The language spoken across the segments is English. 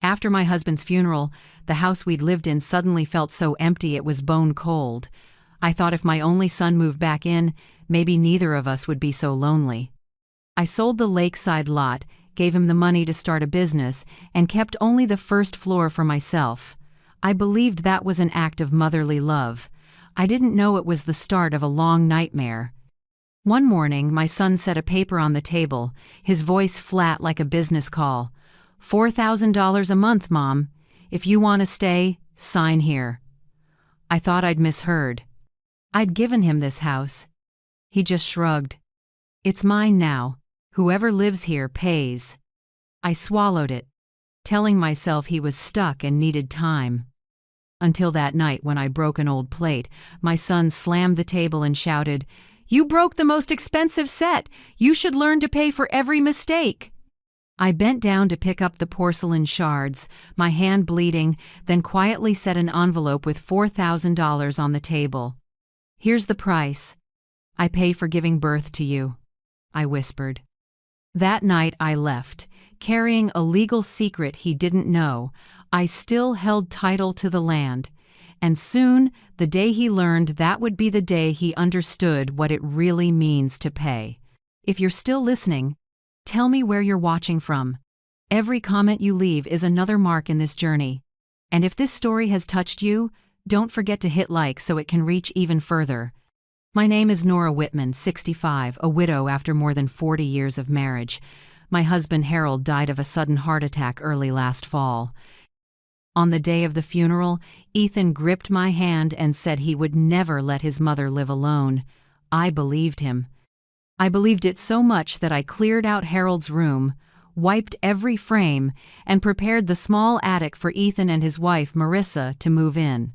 After my husband's funeral, the house we'd lived in suddenly felt so empty it was bone cold. I thought if my only son moved back in, maybe neither of us would be so lonely. I sold the lakeside lot, gave him the money to start a business, and kept only the first floor for myself. I believed that was an act of motherly love. I didn't know it was the start of a long nightmare. One morning, my son set a paper on the table, his voice flat like a business call. $4,000 a month, Mom. If you want to stay, sign here. I thought I'd misheard. I'd given him this house. He just shrugged. It's mine now. Whoever lives here pays. I swallowed it, telling myself he was stuck and needed time. Until that night when I broke an old plate, my son slammed the table and shouted, "You broke the most expensive set! You should learn to pay for every mistake!" I bent down to pick up the porcelain shards, my hand bleeding, then quietly set an envelope with $4,000 on the table. "Here's the price. I pay for giving birth to you," I whispered. That night I left, carrying a legal secret he didn't know. I still held title to the land, and soon, the day he learned, that would be the day he understood what it really means to pay. If you're still listening, tell me where you're watching from. Every comment you leave is another mark in this journey. And if this story has touched you, don't forget to hit like so it can reach even further. My name is Nora Whitman, 65, a widow after more than 40 years of marriage. My husband Harold died of a sudden heart attack early last fall. On the day of the funeral, Ethan gripped my hand and said he would never let his mother live alone. I believed him. I believed it so much that I cleared out Harold's room, wiped every frame, and prepared the small attic for Ethan and his wife, Marissa, to move in.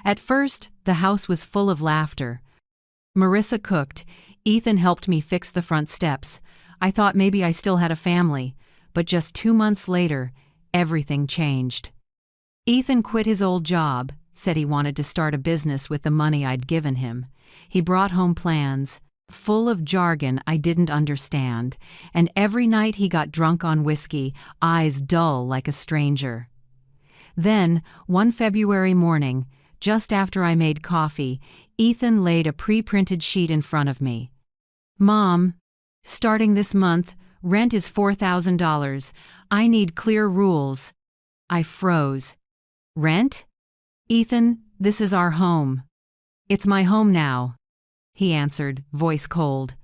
At first, the house was full of laughter. Marissa cooked. Ethan helped me fix the front steps. I thought maybe I still had a family, but just 2 months later, everything changed. Ethan quit his old job, said he wanted to start a business with the money I'd given him. He brought home plans, full of jargon I didn't understand, and every night he got drunk on whiskey, eyes dull like a stranger. Then, one February morning, just after I made coffee, Ethan laid a pre-printed sheet in front of me. "Mom, starting this month, rent is $4,000. I need clear rules." I froze. "Rent? Ethan, this is our home." "It's my home now," he answered, voice cold.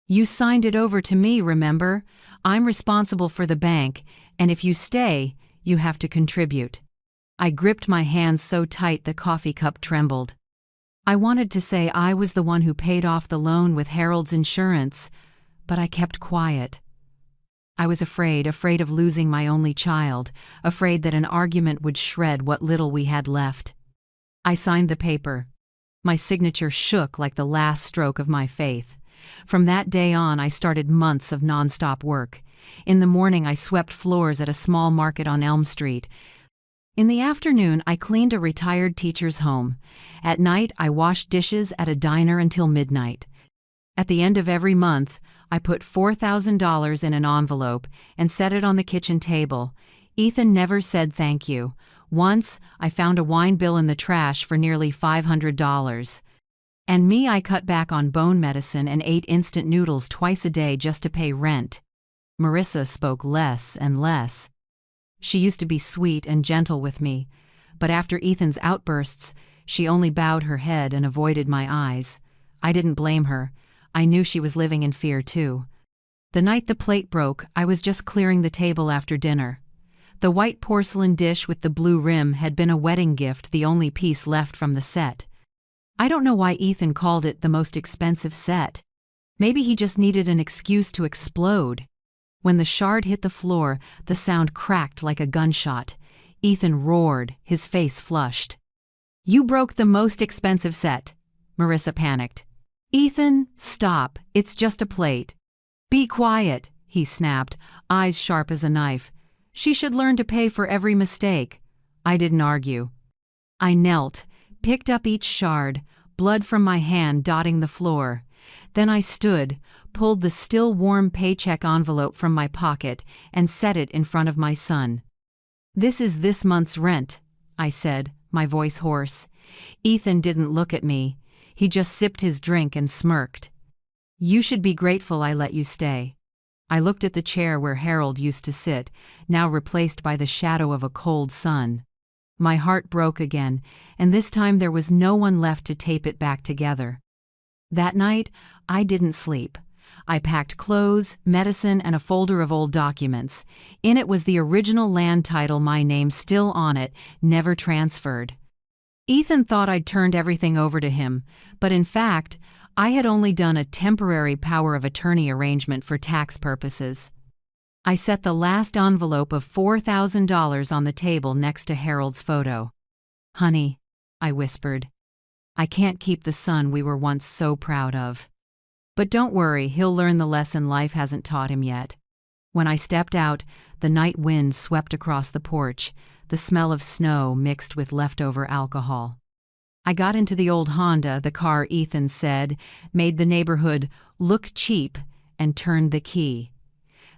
"You signed it over to me, remember? I'm responsible for the bank, and if you stay, you have to contribute." I gripped my hands so tight the coffee cup trembled. I wanted to say I was the one who paid off the loan with Harold's insurance, but I kept quiet. I was afraid of losing my only child, afraid that an argument would shred what little we had left. I signed the paper. My signature shook like the last stroke of my faith. From that day on, I started months of nonstop work. In the morning, I swept floors at a small market on Elm Street. In the afternoon, I cleaned a retired teacher's home. At night, I washed dishes at a diner until midnight. At the end of every month, I put $4,000 in an envelope and set it on the kitchen table. Ethan never said thank you. Once, I found a wine bill in the trash for nearly $500. And me, I cut back on bone medicine and ate instant noodles twice a day just to pay rent. Marissa spoke less and less. She used to be sweet and gentle with me, but after Ethan's outbursts, she only bowed her head and avoided my eyes. I didn't blame her. I knew she was living in fear too. The night the plate broke, I was just clearing the table after dinner. The white porcelain dish with the blue rim had been a wedding gift, the only piece left from the set. I don't know why Ethan called it the most expensive set. Maybe he just needed an excuse to explode. When the shard hit the floor, the sound cracked like a gunshot. Ethan roared, his face flushed. "You broke the most expensive set." Marissa panicked. "Ethan, stop. It's just a plate." "Be quiet," he snapped, eyes sharp as a knife. "She should learn to pay for every mistake." I didn't argue. I knelt, picked up each shard, blood from my hand dotting the floor. Then I stood, pulled the still warm paycheck envelope from my pocket, and set it in front of my son. "This is this month's rent," I said, my voice hoarse. Ethan didn't look at me. He just sipped his drink and smirked. "You should be grateful I let you stay." I looked at the chair where Harold used to sit, now replaced by the shadow of a cold sun. My heart broke again, and this time there was no one left to tape it back together. That night, I didn't sleep. I packed clothes, medicine, and a folder of old documents. In it was the original land title, my name still on it, never transferred. Ethan thought I'd turned everything over to him, but in fact, I had only done a temporary power of attorney arrangement for tax purposes. I set the last envelope of $4,000 on the table next to Harold's photo. "Honey," I whispered, "I can't keep the son we were once so proud of. But don't worry, he'll learn the lesson life hasn't taught him yet." When I stepped out, the night wind swept across the porch, the smell of snow mixed with leftover alcohol. I got into the old Honda, the car Ethan said made the neighborhood look cheap, and turned the key.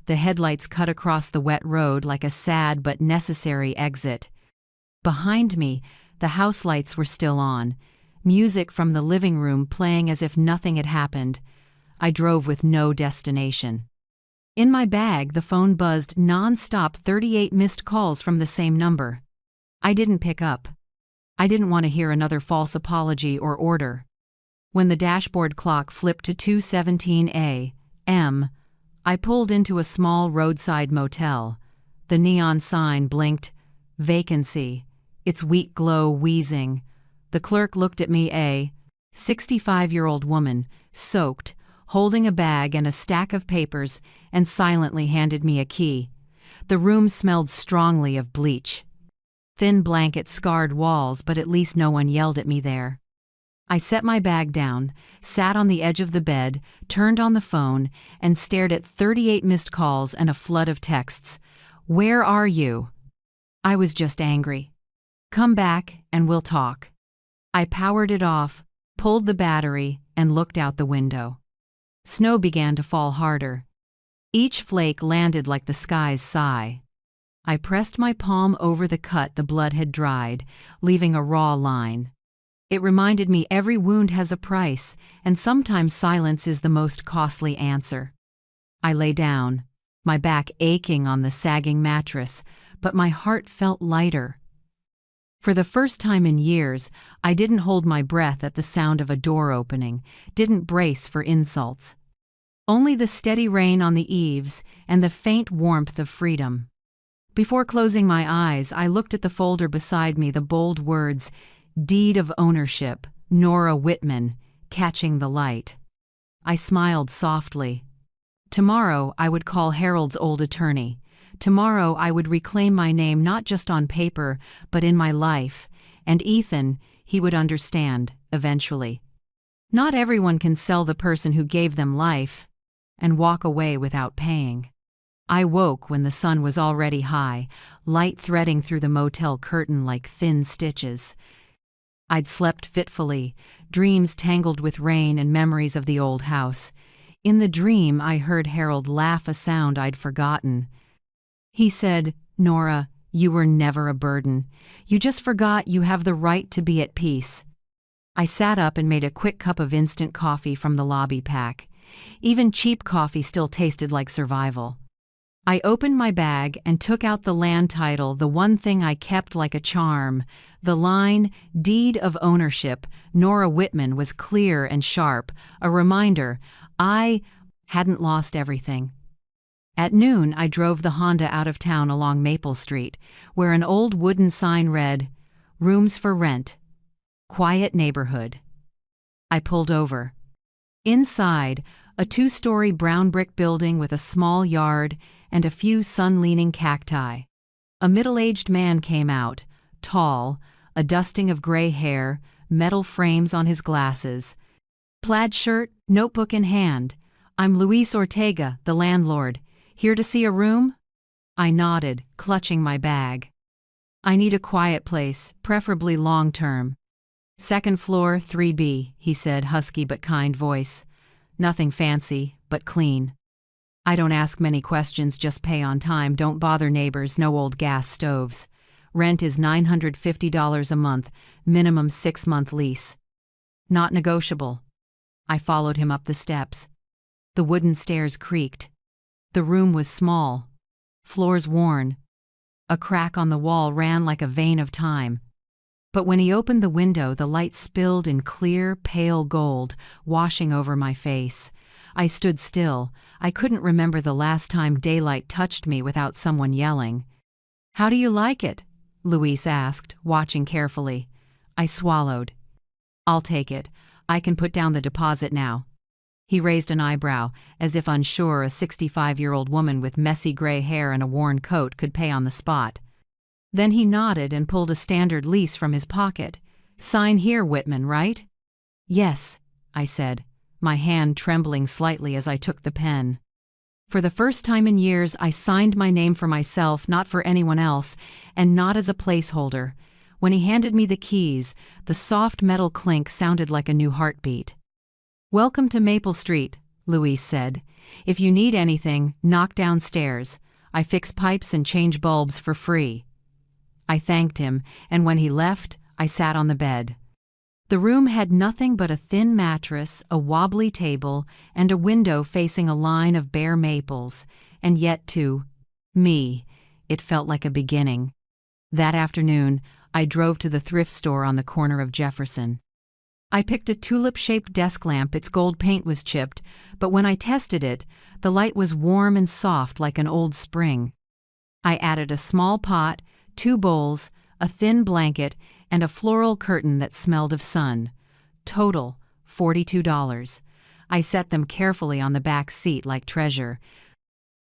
The headlights cut across the wet road like a sad but necessary exit. Behind me, the house lights were still on, music from the living room playing as if nothing had happened. I drove with no destination. In my bag, the phone buzzed non-stop, 38 missed calls from the same number. I didn't pick up. I didn't want to hear another false apology or order. When the dashboard clock flipped to 2:17 a.m., I pulled into a small roadside motel. The neon sign blinked, "Vacancy," its weak glow wheezing. The clerk looked at me, a 65-year-old woman, soaked, holding a bag and a stack of papers, and silently handed me a key. The room smelled strongly of bleach. Thin blankets scarred walls, but at least no one yelled at me there. I set my bag down, sat on the edge of the bed, turned on the phone, and stared at 38 missed calls and a flood of texts. "Where are you?" I was just angry. "Come back and we'll talk." I powered it off, pulled the battery, and looked out the window. Snow began to fall harder. Each flake landed like the sky's sigh. I pressed my palm over the cut the blood had dried, leaving a raw line. It reminded me every wound has a price, and sometimes silence is the most costly answer. I lay down, my back aching on the sagging mattress, but my heart felt lighter. For the first time in years, I didn't hold my breath at the sound of a door opening, didn't brace for insults. Only the steady rain on the eaves and the faint warmth of freedom. Before closing my eyes, I looked at the folder beside me, the bold words, "Deed of Ownership, Nora Whitman," catching the light. I smiled softly. Tomorrow I would call Harold's old attorney. Tomorrow I would reclaim my name not just on paper, but in my life. And Ethan, he would understand, eventually. Not everyone can sell the person who gave them life and walk away without paying. I woke when the sun was already high, light threading through the motel curtain like thin stitches. I'd slept fitfully, dreams tangled with rain and memories of the old house. In the dream, I heard Harold laugh, a sound I'd forgotten. He said, "Nora, you were never a burden. You just forgot you have the right to be at peace." I sat up and made a quick cup of instant coffee from the lobby pack. Even cheap coffee still tasted like survival. I opened my bag and took out the land title, the one thing I kept like a charm. The line, "Deed of Ownership, Nora Whitman," was clear and sharp, a reminder I hadn't lost everything. At noon, I drove the Honda out of town along Maple Street, where an old wooden sign read, "Rooms for rent. Quiet neighborhood." I pulled over. Inside, a 2-story brown brick building with a small yard and a few sun-leaning cacti. A middle-aged man came out, tall, a dusting of gray hair, metal frames on his glasses. Plaid shirt, notebook in hand. "I'm Luis Ortega, the landlord. Here to see a room?" I nodded, clutching my bag. "I need a quiet place, preferably long-term." "Second floor, 3B, he said, husky but kind voice. "Nothing fancy, but clean." I don't ask many questions, just pay on time, don't bother neighbors, no old gas stoves. Rent is $950 a month, minimum 6-month lease. Not negotiable. I followed him up the steps. The wooden stairs creaked. The room was small. Floors worn. A crack on the wall ran like a vein of time. But when he opened the window, the light spilled in clear, pale gold, washing over my face. I stood still. I couldn't remember the last time daylight touched me without someone yelling. "How do you like it?" Luis asked, watching carefully. I swallowed. "I'll take it. I can put down the deposit now." He raised an eyebrow, as if unsure a 65-year-old woman with messy gray hair and a worn coat could pay on the spot. Then he nodded and pulled a standard lease from his pocket. "Sign here, Whitman, right?" "Yes," I said, my hand trembling slightly as I took the pen. For the first time in years, I signed my name for myself, not for anyone else, and not as a placeholder. When he handed me the keys, the soft metal clink sounded like a new heartbeat. "Welcome to Maple Street," Luis said. "If you need anything, knock downstairs. I fix pipes and change bulbs for free." I thanked him, and when he left, I sat on the bed. The room had nothing but a thin mattress, a wobbly table, and a window facing a line of bare maples, and yet to me, it felt like a beginning. That afternoon, I drove to the thrift store on the corner of Jefferson. I picked a tulip-shaped desk lamp. Its gold paint was chipped, but when I tested it, the light was warm and soft like an old spring. I added a small pot, 2 bowls, a thin blanket, and a floral curtain that smelled of sun. Total, $42. I set them carefully on the back seat like treasure.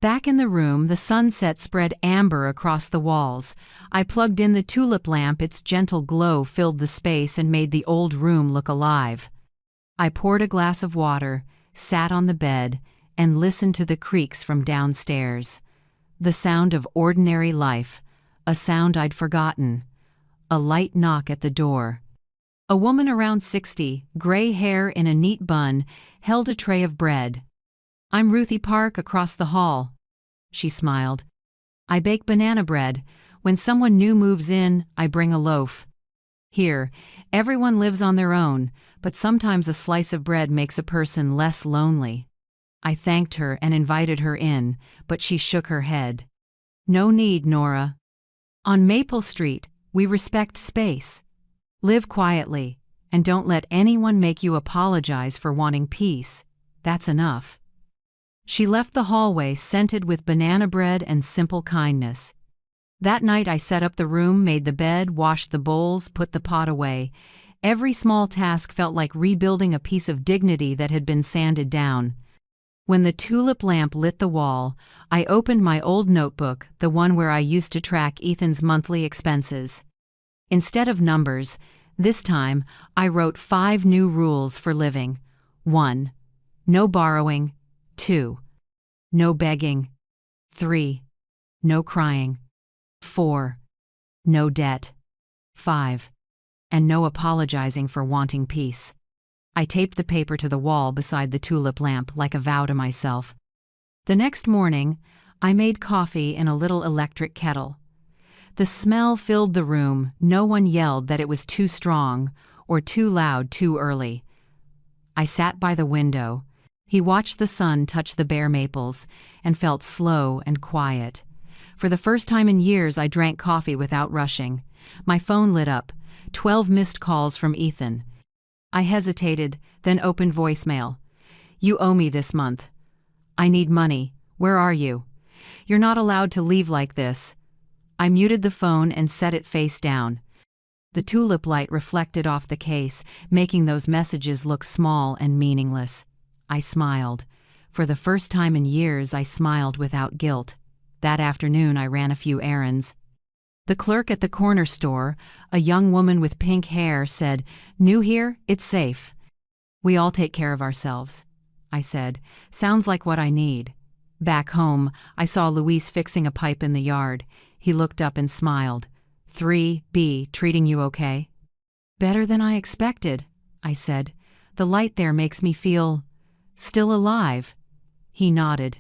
Back in the room, the sunset spread amber across the walls. I plugged in the tulip lamp. Its gentle glow filled the space and made the old room look alive. I poured a glass of water, sat on the bed, and listened to the creaks from downstairs. The sound of ordinary life, a sound I'd forgotten. A light knock at the door. A woman around 60, gray hair in a neat bun, held a tray of bread. "I'm Ruthie Park across the hall." She smiled. "I bake banana bread. When someone new moves in, I bring a loaf. Here, everyone lives on their own, but sometimes a slice of bread makes a person less lonely." I thanked her and invited her in, but she shook her head. "No need, Nora. On Maple Street, we respect space. Live quietly, and don't let anyone make you apologize for wanting peace. That's enough." She left the hallway scented with banana bread and simple kindness. That night I set up the room, made the bed, washed the bowls, put the pot away. Every small task felt like rebuilding a piece of dignity that had been sanded down. When the tulip lamp lit the wall, I opened my old notebook, the one where I used to track Ethan's monthly expenses. Instead of numbers, this time I wrote 5 new rules for living. 1. No borrowing. 2. No begging. 3. No crying. 4. No debt. 5. And no apologizing for wanting peace. I taped the paper to the wall beside the tulip lamp like a vow to myself. The next morning, I made coffee in a little electric kettle. The smell filled the room. No one yelled that it was too strong or too loud too early. I sat by the window. He watched the sun touch the bare maples and felt slow and quiet. For the first time in years, I drank coffee without rushing. My phone lit up. 12 missed calls from Ethan. I hesitated, then opened voicemail. "You owe me this month." "I need money. Where are you?" "You're not allowed to leave like this." I muted the phone and set it face down. The tulip light reflected off the case, making those messages look small and meaningless. I smiled. For the first time in years, I smiled without guilt. That afternoon, I ran a few errands. The clerk at the corner store, a young woman with pink hair, said, "New here? It's safe." "We all take care of ourselves," I said. "Sounds like what I need." Back home, I saw Luis fixing a pipe in the yard. He looked up and smiled. 3B, treating you okay?" "Better than I expected," I said. "The light there makes me feel still alive." He nodded.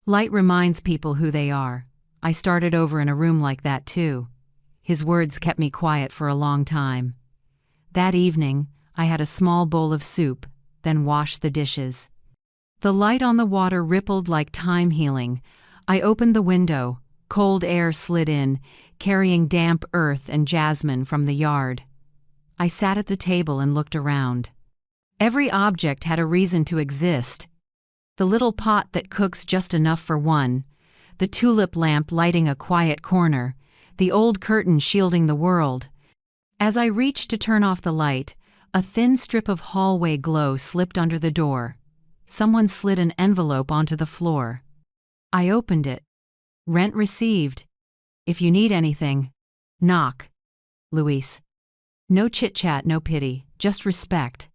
Light reminds people who they are. I started over in a room like that too. His words kept me quiet for a long time. That evening, I had a small bowl of soup, then washed the dishes. The light on the water rippled like time healing. I opened the window. Cold air slid in, carrying damp earth and jasmine from the yard. I sat at the table and looked around. Every object had a reason to exist. The little pot that cooks just enough for one, the tulip lamp lighting a quiet corner, the old curtain shielding the world. As I reached to turn off the light, a thin strip of hallway glow slipped under the door. Someone slid an envelope onto the floor. I opened it. Rent received. If you need anything, knock. Luis. No chit-chat, no pity, just respect.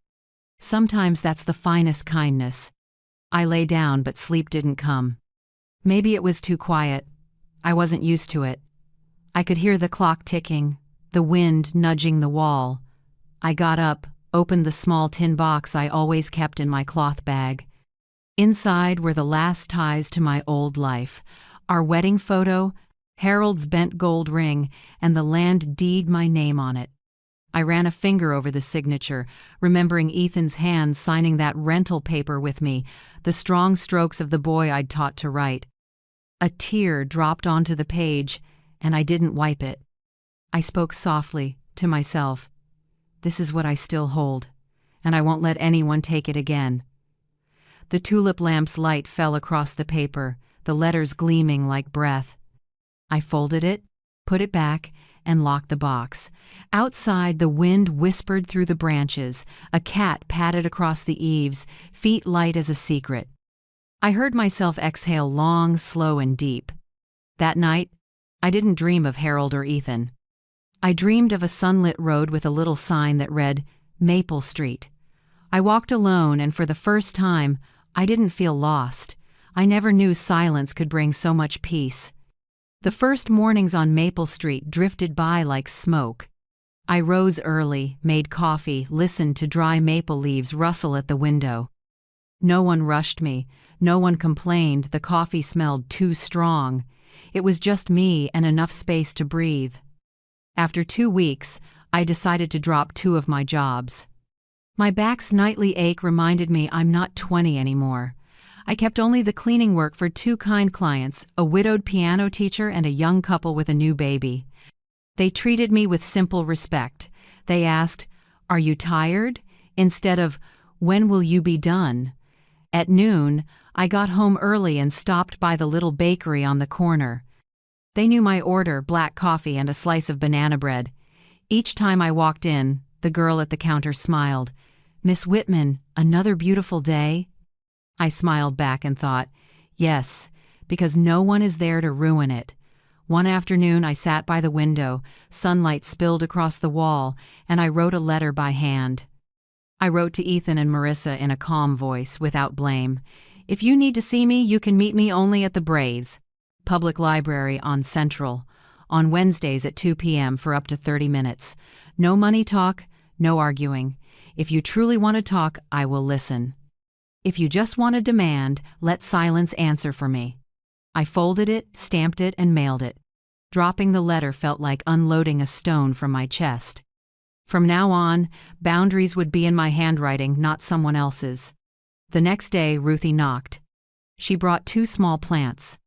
Sometimes that's the finest kindness. I lay down, but sleep didn't come. Maybe it was too quiet. I wasn't used to it. I could hear the clock ticking, the wind nudging the wall. I got up, opened the small tin box I always kept in my cloth bag. Inside were the last ties to my old life, our wedding photo, Harold's bent gold ring, and the land deed my name on it. I ran a finger over the signature, remembering Ethan's hand signing that rental paper with me, the strong strokes of the boy I'd taught to write. A tear dropped onto the page, and I didn't wipe it. I spoke softly, to myself. This is what I still hold, and I won't let anyone take it again. The tulip lamp's light fell across the paper, the letters gleaming like breath. I folded it, put it back, and locked the box. Outside, the wind whispered through the branches. A cat padded across the eaves, feet light as a secret. I heard myself exhale long, slow, and deep. That night, I didn't dream of Harold or Ethan. I dreamed of a sunlit road with a little sign that read, Maple Street. I walked alone, and for the first time, I didn't feel lost. I never knew silence could bring so much peace. The first mornings on Maple Street drifted by like smoke. I rose early, made coffee, listened to dry maple leaves rustle at the window. No one rushed me, no one complained the coffee smelled too strong. It was just me and enough space to breathe. After 2 weeks, I decided to drop 2 of my jobs. My back's nightly ache reminded me I'm not 20 anymore. I kept only the cleaning work for 2 kind clients, a widowed piano teacher and a young couple with a new baby. They treated me with simple respect. They asked, "Are you tired?" instead of, "When will you be done?" At noon, I got home early and stopped by the little bakery on the corner. They knew my order, black coffee and a slice of banana bread. Each time I walked in, the girl at the counter smiled. "Miss Whitman, another beautiful day?" I smiled back and thought, yes, because no one is there to ruin it. One afternoon I sat by the window, sunlight spilled across the wall, and I wrote a letter by hand. I wrote to Ethan and Marissa in a calm voice, without blame. "If you need to see me, you can meet me only at the Braves, Public Library on Central, on Wednesdays at 2 p.m. for up to 30 minutes. No money talk, no arguing. If you truly want to talk, I will listen. If you just want to demand, let silence answer for me." I folded it, stamped it, and mailed it. Dropping the letter felt like unloading a stone from my chest. From now on, boundaries would be in my handwriting, not someone else's. The next day, Ruthie knocked. She brought 2 small plants,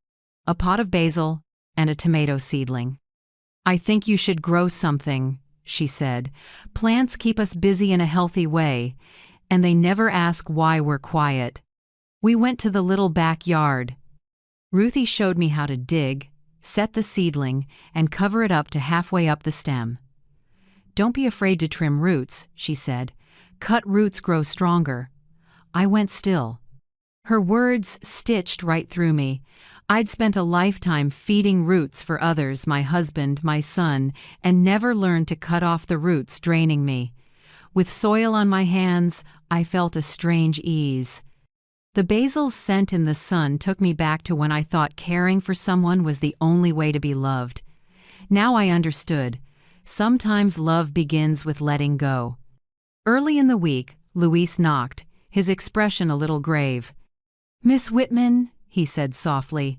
a pot of basil and a tomato seedling. "I think you should grow something," she said. "Plants keep us busy in a healthy way, and they never ask why we're quiet." We went to the little backyard. Ruthie showed me how to dig, set the seedling, and cover it up to halfway up the stem. "Don't be afraid to trim roots," she said. "Cut roots grow stronger." I went still. Her words stitched right through me. I'd spent a lifetime feeding roots for others, my husband, my son, and never learned to cut off the roots draining me. With soil on my hands, I felt a strange ease. The basil's scent in the sun took me back to when I thought caring for someone was the only way to be loved. Now I understood. Sometimes love begins with letting go. Early in the week, Luis knocked, his expression a little grave. "Miss Whitman," he said softly.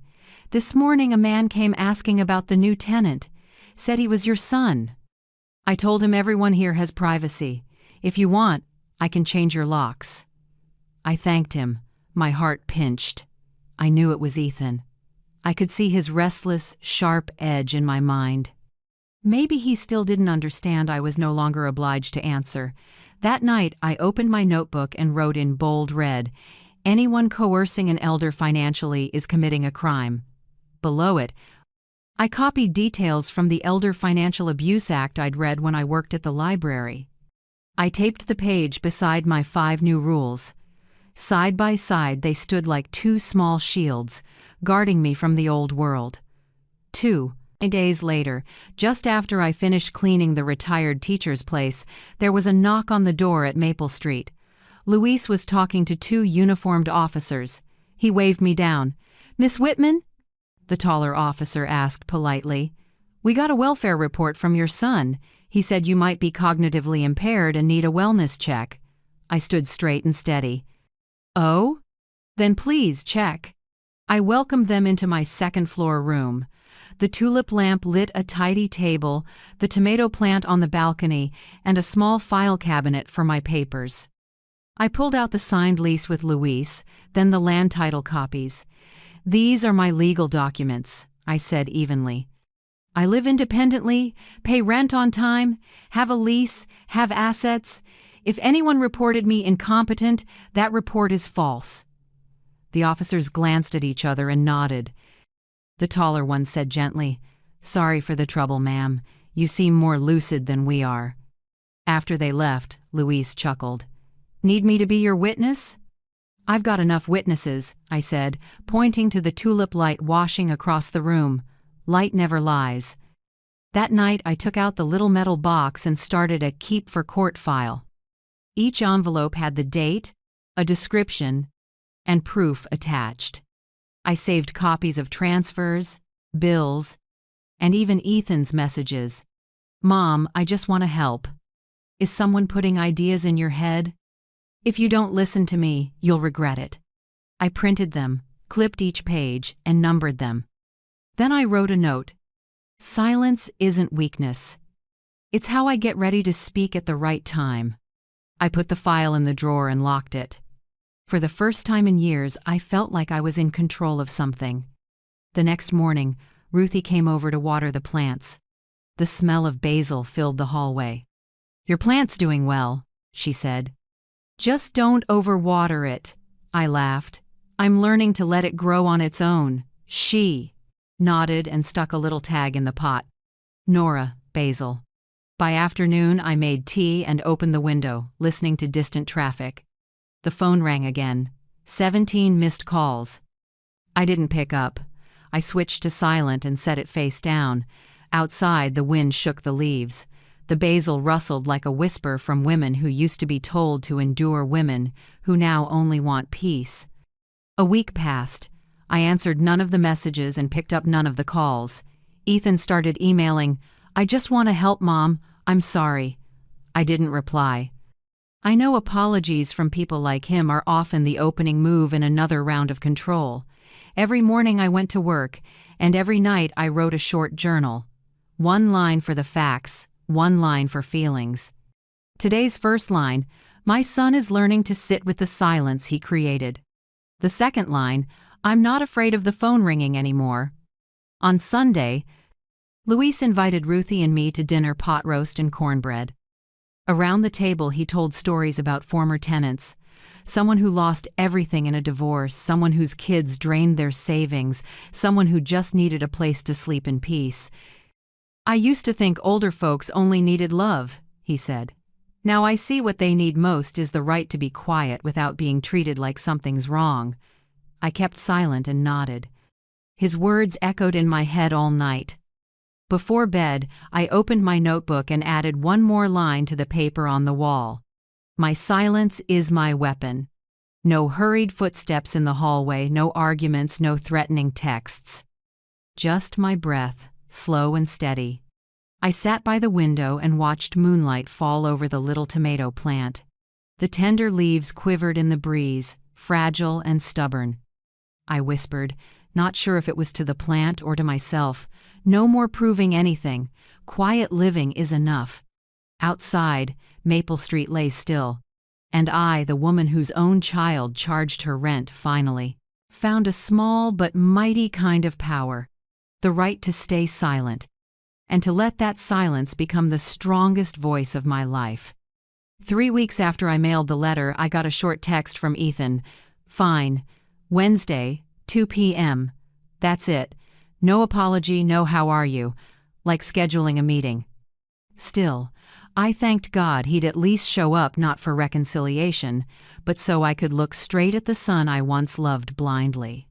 "This morning a man came asking about the new tenant. Said he was your son." I told him everyone here has privacy. If you want, I can change your locks. I thanked him. My heart pinched. I knew it was Ethan. I could see his restless, sharp edge in my mind. Maybe he still didn't understand I was no longer obliged to answer. That night, I opened my notebook and wrote in bold red, "Anyone coercing an elder financially is committing a crime." Below it, I copied details from the Elder Financial Abuse Act I'd read when I worked at the library. I taped the page beside my 5 new rules. Side by side, they stood like 2 small shields, guarding me from the old world. 2 days later, just after I finished cleaning the retired teacher's place, there was a knock on the door at Maple Street. Luis was talking to 2 uniformed officers. He waved me down. "Miss Whitman?" the taller officer asked politely. "We got a welfare report from your son. He said you might be cognitively impaired and need a wellness check." I stood straight and steady. "Oh? Then please check." I welcomed them into my second-floor room. The tulip lamp lit a tidy table, the tomato plant on the balcony, and a small file cabinet for my papers. I pulled out the signed lease with Luis, then the land title copies. "These are my legal documents," I said evenly. "I live independently, pay rent on time, have a lease, have assets. If anyone reported me incompetent, that report is false." The officers glanced at each other and nodded. The taller one said gently, "Sorry for the trouble, ma'am. You seem more lucid than we are." After they left, Luis chuckled. "Need me to be your witness?" "I've got enough witnesses," I said, pointing to the tulip light washing across the room. Light never lies. That night, I took out the little metal box and started a keep for court file. Each envelope had the date, a description, and proof attached. I saved copies of transfers, bills, and even Ethan's messages. "Mom, I just want to help. Is someone putting ideas in your head? If you don't listen to me, you'll regret it." I printed them, clipped each page, and numbered them. Then I wrote a note. "Silence isn't weakness. It's how I get ready to speak at the right time." I put the file in the drawer and locked it. For the first time in years, I felt like I was in control of something. The next morning, Ruthie came over to water the plants. The smell of basil filled the hallway. "Your plant's doing well," she said. "Just don't overwater it," I laughed. "I'm learning to let it grow on its own." She nodded and stuck a little tag in the pot. "Nora, basil." By afternoon, I made tea and opened the window, listening to distant traffic. The phone rang again. 17 missed calls. I didn't pick up. I switched to silent and set it face down. Outside, the wind shook the leaves. The basil rustled like a whisper from women who used to be told to endure women who now only want peace. A week passed. I answered none of the messages and picked up none of the calls. Ethan started emailing, "I just want to help, Mom. I'm sorry." I didn't reply. I know apologies from people like him are often the opening move in another round of control. Every morning I went to work, and every night I wrote a short journal. 1 line for the facts, 1 line for feelings. Today's first line, "My son is learning to sit with the silence he created." The second line, "I'm not afraid of the phone ringing anymore." On Sunday, Luis invited Ruthie and me to dinner, pot roast and cornbread. Around the table, he told stories about former tenants. Someone who lost everything in a divorce, someone whose kids drained their savings, someone who just needed a place to sleep in peace. "I used to think older folks only needed love," he said. "Now I see what they need most is the right to be quiet without being treated like something's wrong." I kept silent and nodded. His words echoed in my head all night. Before bed, I opened my notebook and added 1 more line to the paper on the wall. "My silence is my weapon." No hurried footsteps in the hallway, no arguments, no threatening texts. Just my breath, slow and steady. I sat by the window and watched moonlight fall over the little tomato plant. The tender leaves quivered in the breeze, fragile and stubborn. I whispered, not sure if it was to the plant or to myself. No more proving anything. Quiet living is enough. Outside, Maple Street lay still. And I, the woman whose own child charged her rent finally, found a small but mighty kind of power. The right to stay silent. And to let that silence become the strongest voice of my life. 3 weeks after I mailed the letter, I got a short text from Ethan. Fine. Wednesday, 2 p.m. That's it. No apology, no how are you. Like scheduling a meeting. Still, I thanked God he'd at least show up not for reconciliation, but so I could look straight at the son I once loved blindly.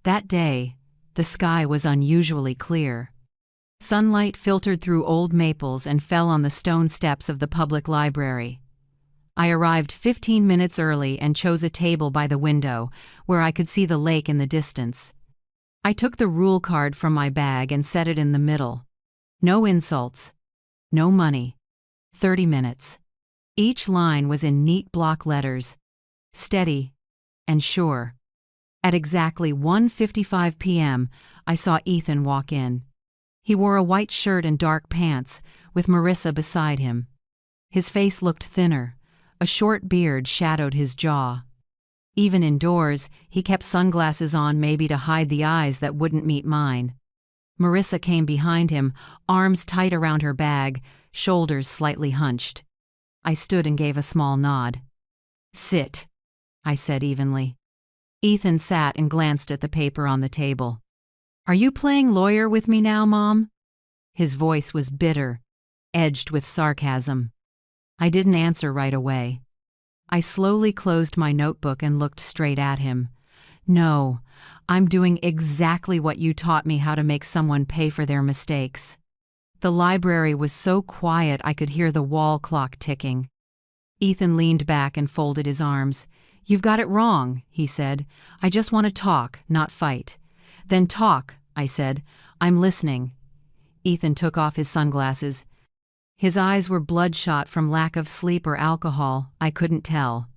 That day, the sky was unusually clear. Sunlight filtered through old maples and fell on the stone steps of the public library. I arrived 15 minutes early and chose a table by the window, where I could see the lake in the distance. I took the rule card from my bag and set it in the middle. No insults. No money. 30 minutes. Each line was in neat block letters. Steady and sure. At exactly 1:55 p.m., I saw Ethan walk in. He wore a white shirt and dark pants, with Marissa beside him. His face looked thinner. A short beard shadowed his jaw. Even indoors, he kept sunglasses on, maybe to hide the eyes that wouldn't meet mine. Marissa came behind him, arms tight around her bag, shoulders slightly hunched. I stood and gave a small nod. "Sit," I said evenly. Ethan sat and glanced at the paper on the table. "Are you playing lawyer with me now, Mom?" His voice was bitter, edged with sarcasm. I didn't answer right away. I slowly closed my notebook and looked straight at him. "No, I'm doing exactly what you taught me how to make someone pay for their mistakes." The library was so quiet I could hear the wall clock ticking. Ethan leaned back and folded his arms. "You've got it wrong," he said. "I just want to talk, not fight." "Then talk," I said. "I'm listening." Ethan took off his sunglasses. His eyes were bloodshot from lack of sleep or alcohol, I couldn't tell.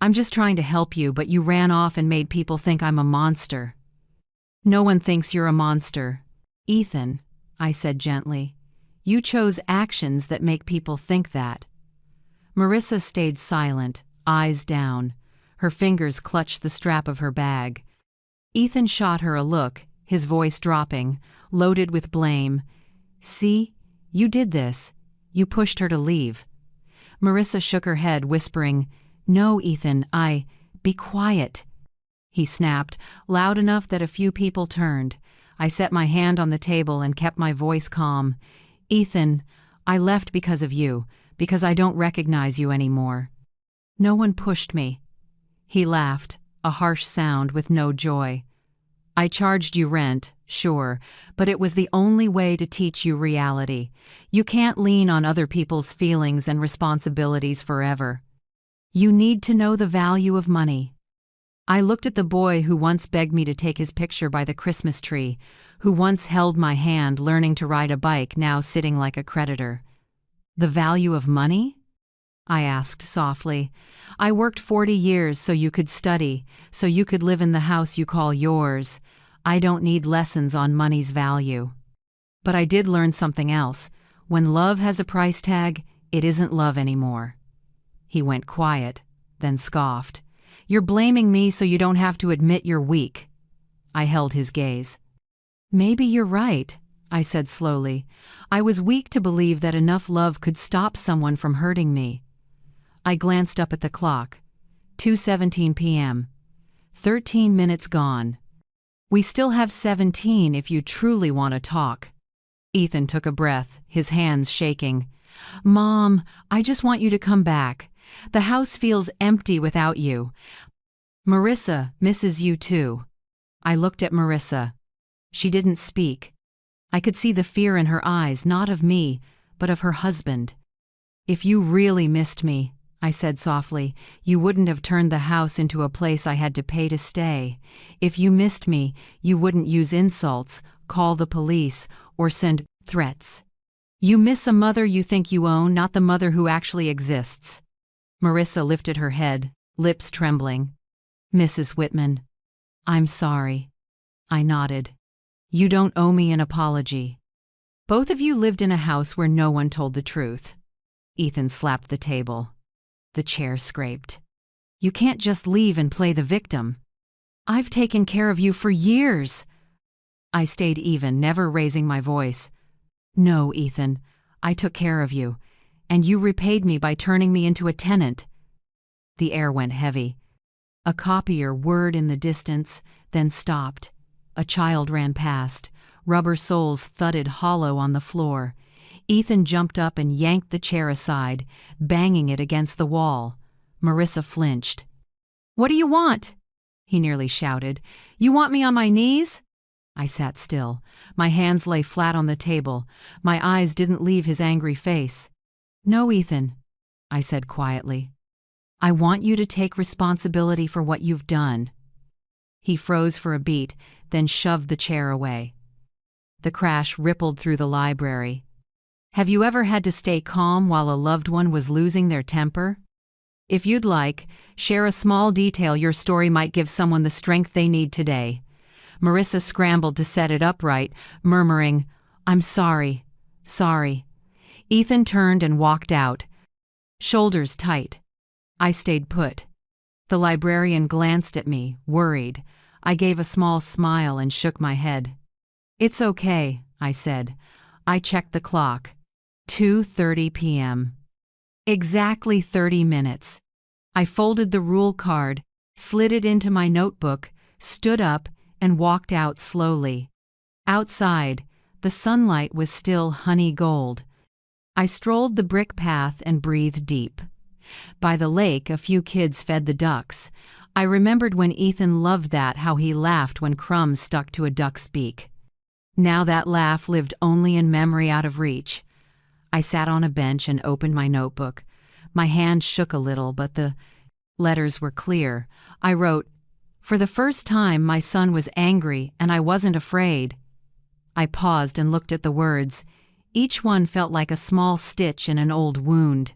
"I'm just trying to help you, but you ran off and made people think I'm a monster." "No one thinks you're a monster, Ethan," I said gently. "You chose actions that make people think that." Marissa stayed silent, eyes down. Her fingers clutched the strap of her bag. Ethan shot her a look, his voice dropping, loaded with blame. "See? You did this. You pushed her to leave." Marissa shook her head, whispering, "No, Ethan, be quiet." He snapped, loud enough that a few people turned. I set my hand on the table and kept my voice calm. "Ethan, I left because of you, because I don't recognize you anymore." "No one pushed me." He laughed, a harsh sound with no joy. "I charged you rent, sure, but it was the only way to teach you reality. You can't lean on other people's feelings and responsibilities forever. You need to know the value of money." I looked at the boy who once begged me to take his picture by the Christmas tree, who once held my hand learning to ride a bike, now sitting like a creditor. "The value of money?" I asked softly. "I worked 40 years so you could study, so you could live in the house you call yours. I don't need lessons on money's value." But I did learn something else. When love has a price tag, it isn't love anymore. He went quiet, then scoffed. "You're blaming me so you don't have to admit you're weak." I held his gaze. "Maybe you're right," I said slowly. "I was weak to believe that enough love could stop someone from hurting me." I glanced up at the clock. 2:17 p.m. 13 minutes gone. "We still have 17 if you truly want to talk." Ethan took a breath, his hands shaking. "Mom, I just want you to come back. The house feels empty without you. Marissa misses you too." I looked at Marissa. She didn't speak. I could see the fear in her eyes, not of me, but of her husband. "If you really missed me," I said softly, "you wouldn't have turned the house into a place I had to pay to stay. If you missed me, you wouldn't use insults, call the police, or send threats. You miss a mother you think you own, not the mother who actually exists." Marissa lifted her head, lips trembling. "Mrs. Whitman." I'm sorry. I nodded. You don't owe me an apology. Both of you lived in a house where no one told the truth. Ethan slapped the table. The chair scraped. You can't just leave and play the victim. I've taken care of you for years. I stayed even, never raising my voice. No, Ethan, I took care of you, and you repaid me by turning me into a tenant. The air went heavy. A copier whirred in the distance, then stopped. A child ran past. Rubber soles thudded hollow on the floor. Ethan jumped up and yanked the chair aside, banging it against the wall. Marissa flinched. What do you want? He nearly shouted. You want me on my knees? I sat still. My hands lay flat on the table. My eyes didn't leave his angry face. No, Ethan, I said quietly. I want you to take responsibility for what you've done. He froze for a beat, then shoved the chair away. The crash rippled through the library. Have you ever had to stay calm while a loved one was losing their temper? If you'd like, share a small detail your story might give someone the strength they need today. Marissa scrambled to set it upright, murmuring, I'm sorry. Ethan turned and walked out, shoulders tight. I stayed put. The librarian glanced at me, worried. I gave a small smile and shook my head. It's okay, I said. I checked the clock. 2:30 p.m. Exactly 30 minutes. I folded the rule card, slid it into my notebook, stood up, and walked out slowly. Outside, the sunlight was still honey gold. I strolled the brick path and breathed deep. By the lake, a few kids fed the ducks. I remembered when Ethan loved that, how he laughed when crumbs stuck to a duck's beak. Now that laugh lived only in memory, out of reach. I sat on a bench and opened my notebook. My hand shook a little, but the letters were clear. I wrote, For the first time, my son was angry, and I wasn't afraid. I paused and looked at the words. Each one felt like a small stitch in an old wound.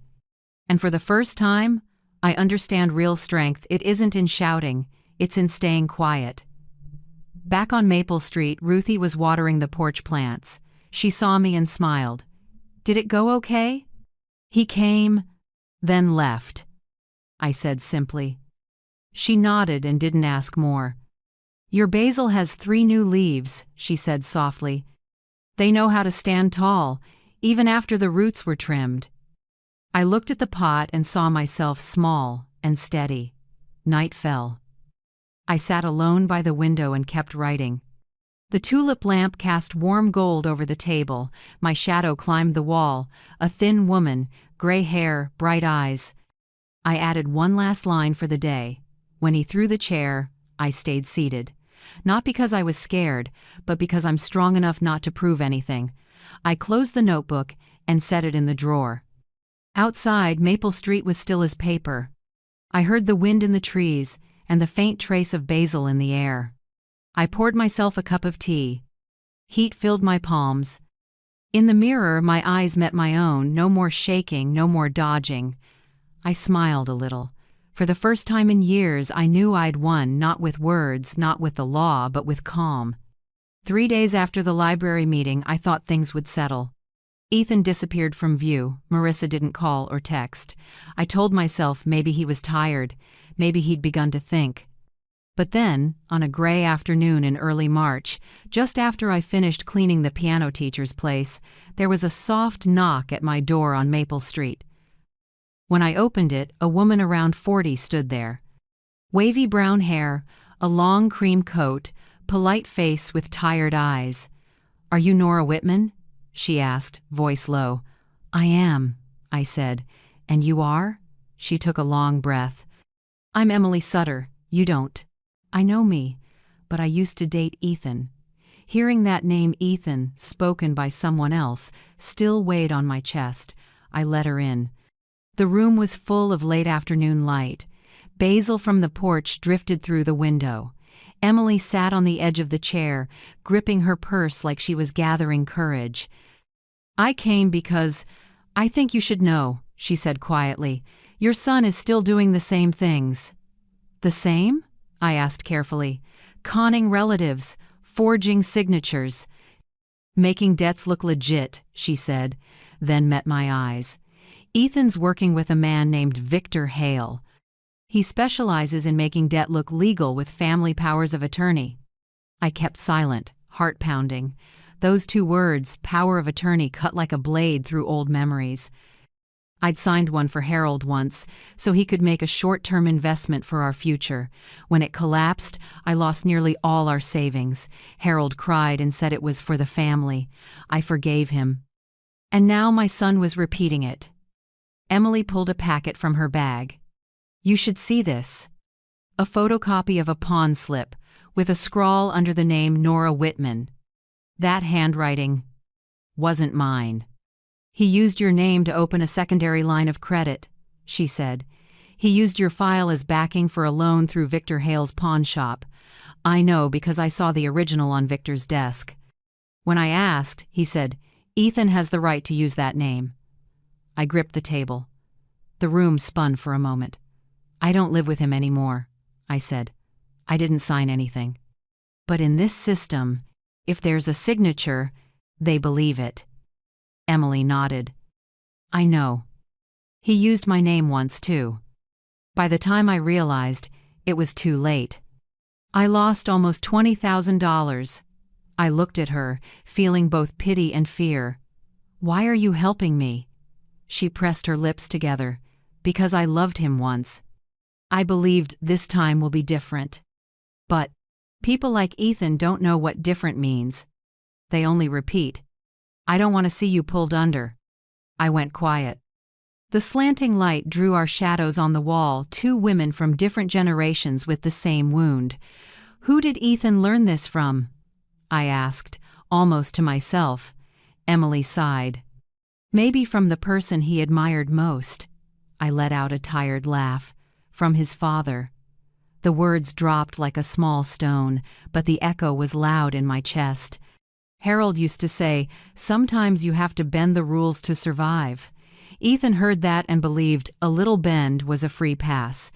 And for the first time, I understand real strength. It isn't in shouting, it's in staying quiet. Back on Maple Street, Ruthie was watering the porch plants. She saw me and smiled. Did it go okay? He came, then left, I said simply. She nodded and didn't ask more. Your basil has 3 new leaves, she said softly. They know how to stand tall, even after the roots were trimmed. I looked at the pot and saw myself small and steady. Night fell. I sat alone by the window and kept writing. The tulip lamp cast warm gold over the table. My shadow climbed the wall, a thin woman, gray hair, bright eyes. I added one last line for the day. When he threw the chair, I stayed seated. Not because I was scared, but because I'm strong enough not to prove anything. I closed the notebook and set it in the drawer. Outside, Maple Street was still as paper. I heard the wind in the trees and the faint trace of basil in the air. I poured myself a cup of tea. Heat filled my palms. In the mirror, my eyes met my own, no more shaking, no more dodging. I smiled a little. For the first time in years, I knew I'd won, not with words, not with the law, but with calm. 3 days after the library meeting, I thought things would settle. Ethan disappeared from view. Marissa didn't call or text. I told myself maybe he was tired, maybe he'd begun to think. But then, on a gray afternoon in early March, just after I finished cleaning the piano teacher's place, there was a soft knock at my door on Maple Street. When I opened it, a woman around 40 stood there. Wavy brown hair, a long cream coat, polite face with tired eyes. "Are you Nora Whitman?" she asked, voice low. "I am," I said. "And you are?" She took a long breath. "I'm Emily Sutter. You don't. I know me, but I used to date Ethan." Hearing that name, Ethan, spoken by someone else, still weighed on my chest. I let her in. The room was full of late afternoon light. Basil from the porch drifted through the window. Emily sat on the edge of the chair, gripping her purse like she was gathering courage. "I came because I think you should know," she said quietly. "Your son is still doing the same things." "The same?" I asked carefully. conning relatives, forging signatures. Making debts look legit, she said, then met my eyes. Ethan's working with a man named Victor Hale. He specializes in making debt look legal with family powers of attorney. I kept silent, heart pounding. Those two words, power of attorney, cut like a blade through old memories. I'd signed one for Harold once, so he could make a short-term investment for our future. When it collapsed, I lost nearly all our savings. Harold cried and said it was for the family. I forgave him. And now my son was repeating it. Emily pulled a packet from her bag. You should see this. A photocopy of a pawn slip, with a scrawl under the name Nora Whitman. That handwriting wasn't mine. He used your name to open a secondary line of credit, she said. He used your file as backing for a loan through Victor Hale's pawn shop. I know because I saw the original on Victor's desk. When I asked, he said, Ethan has the right to use that name. I gripped the table. The room spun for a moment. I don't live with him anymore, I said. I didn't sign anything. But in this system, if there's a signature, they believe it. Emily nodded. I know. He used my name once, too. By the time I realized, it was too late. I lost almost $20,000. I looked at her, feeling both pity and fear. Why are you helping me? She pressed her lips together. Because I loved him once. I believed this time will be different. But people like Ethan don't know what different means. They only repeat. I don't want to see you pulled under. I went quiet. The slanting light drew our shadows on the wall, two women from different generations with the same wound. Who did Ethan learn this from? I asked, almost to myself. Emily sighed. Maybe from the person he admired most. I let out a tired laugh. From his father. The words dropped like a small stone, but the echo was loud in my chest. Harold used to say, sometimes you have to bend the rules to survive. Ethan heard that and believed a little bend was a free pass.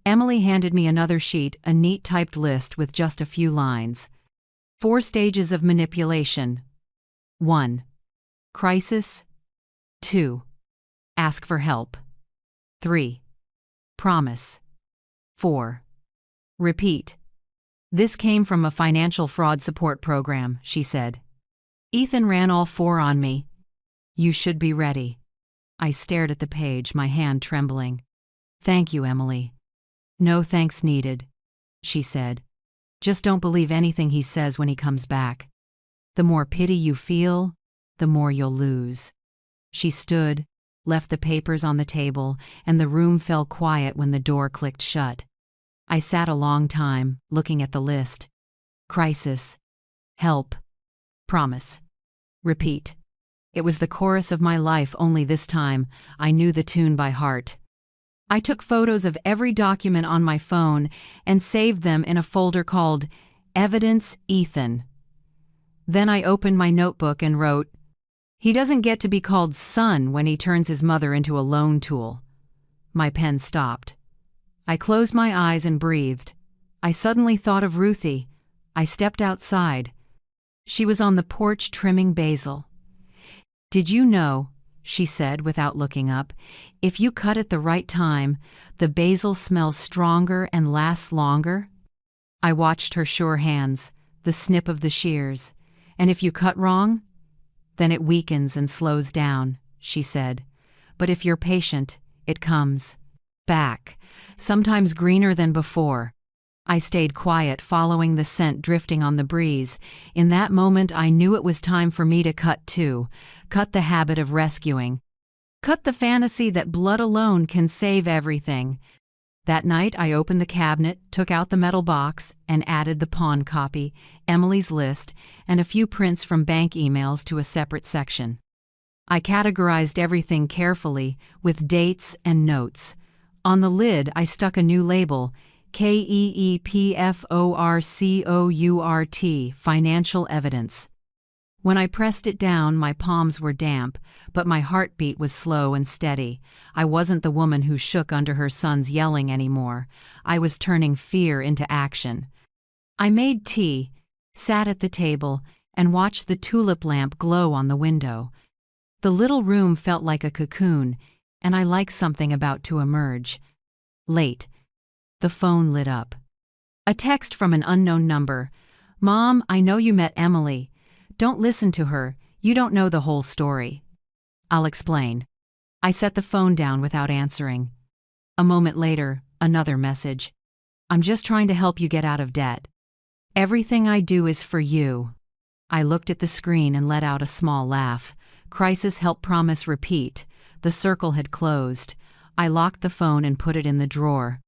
Emily handed me another sheet, a neat typed list with just a few lines. 4 stages of manipulation. 1. Crisis. 2. Ask for help. 3. Promise. 4. Repeat. This came from a financial fraud support program, she said. Ethan ran all 4 on me. You should be ready. I stared at the page, my hand trembling. Thank you, Emily. No thanks needed, she said. Just don't believe anything he says when he comes back. The more pity you feel, the more you'll lose. She stood, left the papers on the table, and the room fell quiet when the door clicked shut. I sat a long time, looking at the list. Crisis. Help. Promise. Repeat. It was the chorus of my life, only this time I knew the tune by heart. I took photos of every document on my phone and saved them in a folder called Evidence Ethan. Then I opened my notebook and wrote, He doesn't get to be called son when he turns his mother into a loan tool. My pen stopped. I closed my eyes and breathed. I suddenly thought of Ruthie. I stepped outside. She was on the porch trimming basil. Did you know, she said without looking up, if you cut at the right time, the basil smells stronger and lasts longer? I watched her sure hands, the snip of the shears. And if you cut wrong? Then it weakens and slows down, she said. But if you're patient, it comes back, sometimes greener than before. I stayed quiet, following the scent drifting on the breeze. In that moment, I knew it was time for me to cut too. Cut the habit of rescuing. Cut the fantasy that blood alone can save everything. That night, I opened the cabinet, took out the metal box, and added the pawn copy, Emily's list, and a few prints from bank emails to a separate section. I categorized everything carefully, with dates and notes. On the lid, I stuck a new label, KEEPFORCOURT, financial evidence. When I pressed it down, my palms were damp, but my heartbeat was slow and steady. I wasn't the woman who shook under her son's yelling anymore. I was turning fear into action. I made tea, sat at the table, and watched the tulip lamp glow on the window. The little room felt like a cocoon, and I liked something about to emerge. Late. The phone lit up. A text from an unknown number. "Mom, I know you met Emily. Don't listen to her. You don't know the whole story." "I'll explain." I set the phone down without answering. A moment later, another message. "I'm just trying to help you get out of debt. Everything I do is for you." I looked at the screen and let out a small laugh. Crisis help promise repeat. The circle had closed. I locked the phone and put it in the drawer.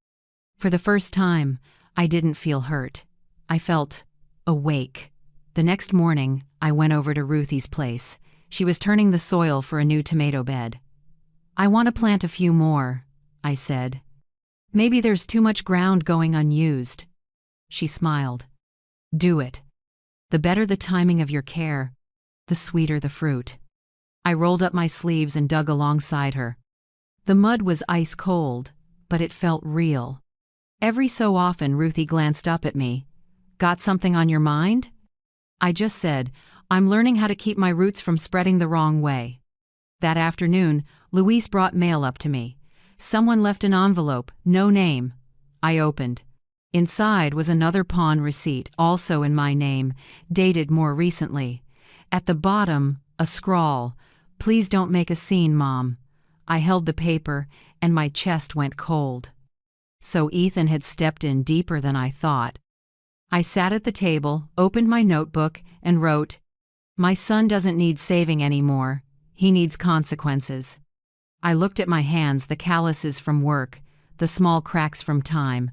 For the first time, I didn't feel hurt. I felt awake. The next morning, I went over to Ruthie's place. She was turning the soil for a new tomato bed. "I want to plant a few more," I said. "Maybe there's too much ground going unused." She smiled. "Do it. The better the timing of your care, the sweeter the fruit." I rolled up my sleeves and dug alongside her. The mud was ice cold, but it felt real. Every so often, Ruthie glanced up at me. "Got something on your mind?" I just said, "I'm learning how to keep my roots from spreading the wrong way." That afternoon, Luis brought mail up to me. Someone left an envelope, no name. I opened. Inside was another pawn receipt, also in my name, dated more recently. At the bottom, a scrawl, "Please don't make a scene, Mom." I held the paper, and my chest went cold. So Ethan had stepped in deeper than I thought. I sat at the table, opened my notebook, and wrote, "My son doesn't need saving anymore. He needs consequences." I looked at my hands, the calluses from work, the small cracks from time.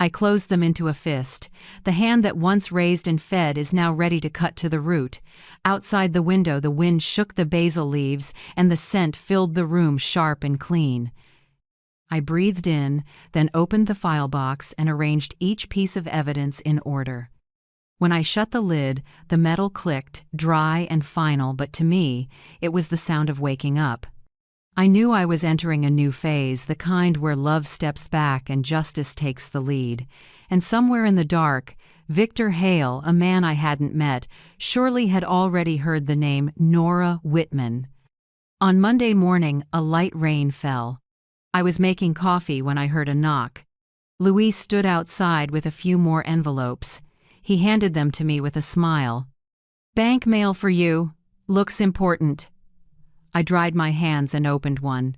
I closed them into a fist. The hand that once raised and fed is now ready to cut to the root. Outside the window, the wind shook the basil leaves, and the scent filled the room sharp and clean. I breathed in, then opened the file box and arranged each piece of evidence in order. When I shut the lid, the metal clicked, dry and final, but to me, it was the sound of waking up. I knew I was entering a new phase, the kind where love steps back and justice takes the lead. And somewhere in the dark, Victor Hale, a man I hadn't met, surely had already heard the name Nora Whitman. On Monday morning, a light rain fell. I was making coffee when I heard a knock. Luis stood outside with a few more envelopes. He handed them to me with a smile. "Bank mail for you. Looks important." I dried my hands and opened one.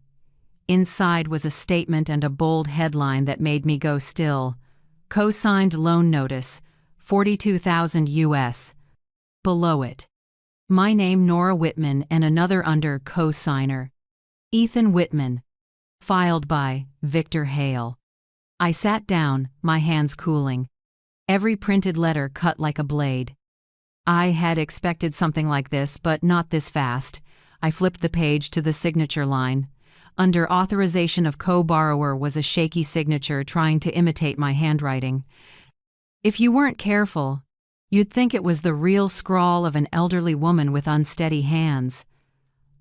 Inside was a statement and a bold headline that made me go still. "Co-signed loan notice, $42,000 US. Below it, my name, Nora Whitman, and another under co-signer, Ethan Whitman. Filed by Victor Hale. I sat down, my hands cooling. Every printed letter cut like a blade. I had expected something like this, but not this fast. I flipped the page to the signature line. Under authorization of co-borrower was a shaky signature trying to imitate my handwriting. If you weren't careful, you'd think it was the real scrawl of an elderly woman with unsteady hands.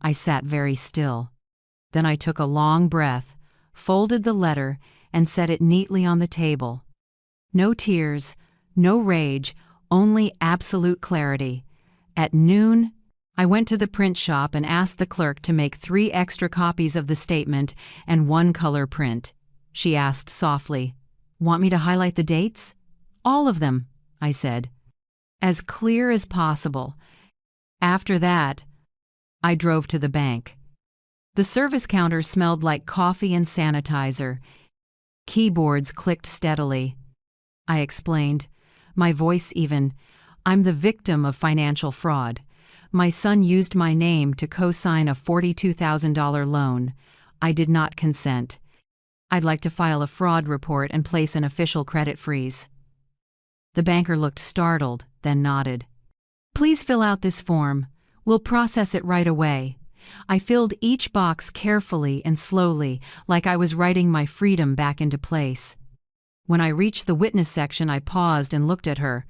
I sat very still. Then I took a long breath, folded the letter, and set it neatly on the table. No tears, no rage, only absolute clarity. At noon, I went to the print shop and asked the clerk to make 3 extra copies of the statement and 1 color print. She asked softly, "Want me to highlight the dates?" "All of them," I said. "As clear as possible." After that, I drove to the bank. The service counter smelled like coffee and sanitizer. Keyboards clicked steadily. I explained, my voice even, "I'm the victim of financial fraud. My son used my name to co-sign a $42,000 loan. I did not consent. I'd like to file a fraud report and place an official credit freeze." The banker looked startled, then nodded. "Please fill out this form. We'll process it right away." I filled each box carefully and slowly, like I was writing my freedom back into place. When I reached the witness section, I paused and looked at her.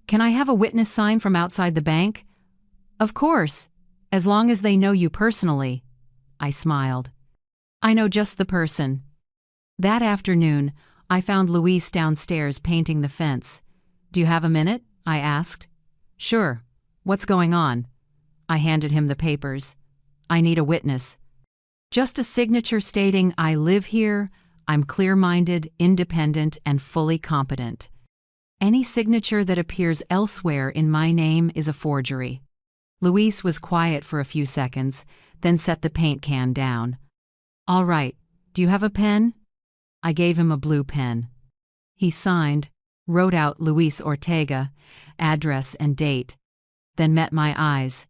"Can I have a witness sign from outside the bank?" "Of course, as long as they know you personally." I smiled. "I know just the person." That afternoon, I found Luis downstairs painting the fence. Do you have a minute? I asked. Sure. What's going on? I handed him the papers. I need a witness. Just a signature stating I live here, I'm clear-minded, independent, and fully competent. Any signature that appears elsewhere in my name is a forgery. Luis was quiet for a few seconds, then set the paint can down. All right, do you have a pen? I gave him a blue pen. He signed, wrote out Luis Ortega, address and date, then met my eyes.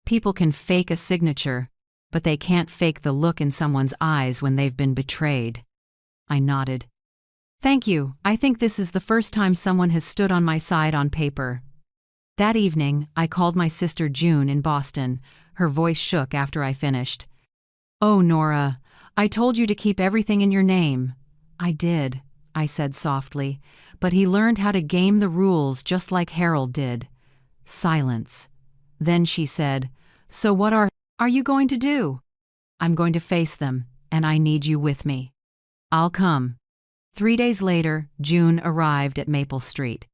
People can fake a signature, but they can't fake the look in someone's eyes when they've been betrayed. I nodded. Thank you. I think this is the first time someone has stood on my side on paper. That evening, I called my sister June in Boston. Her voice shook after I finished. Oh, Nora, I told you to keep everything in your name. I did, I said softly, but he learned how to game the rules just like Harold did. Silence. Then she said, So what are you going to do? I'm going to face them, and I need you with me. I'll come. 3 days later, June arrived at Maple Street.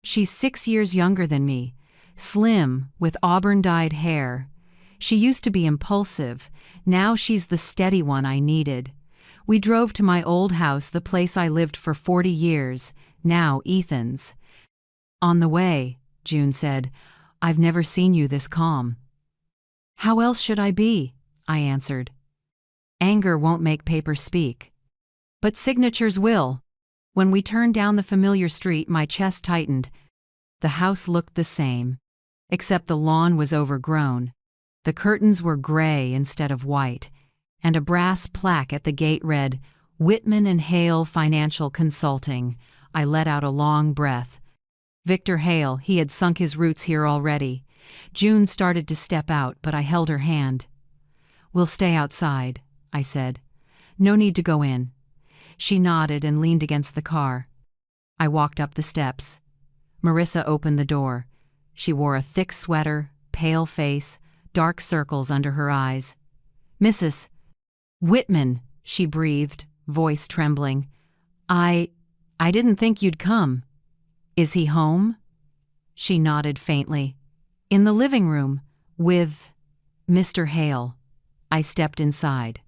She's 6 years younger than me, slim, with auburn-dyed hair. She used to be impulsive. Now she's the steady one I needed. We drove to my old house, the place I lived for 40 years, now Ethan's. On the way, June said, I've never seen you this calm. How else should I be? I answered. Anger won't make paper speak. But signatures will. When we turned down the familiar street, my chest tightened. The house looked the same, except the lawn was overgrown. The curtains were gray instead of white, and a brass plaque at the gate read, Whitman and Hale Financial Consulting. I let out a long breath. Victor Hale, he had sunk his roots here already. June started to step out, but I held her hand. We'll stay outside, I said. No need to go in. She nodded and leaned against the car. I walked up the steps. Marissa opened the door. She wore a thick sweater, pale face, dark circles under her eyes. Mrs. Whitman, she breathed, voice trembling. I didn't think you'd come. Is he home? She nodded faintly. In the living room, with Mr. Hale. I stepped inside.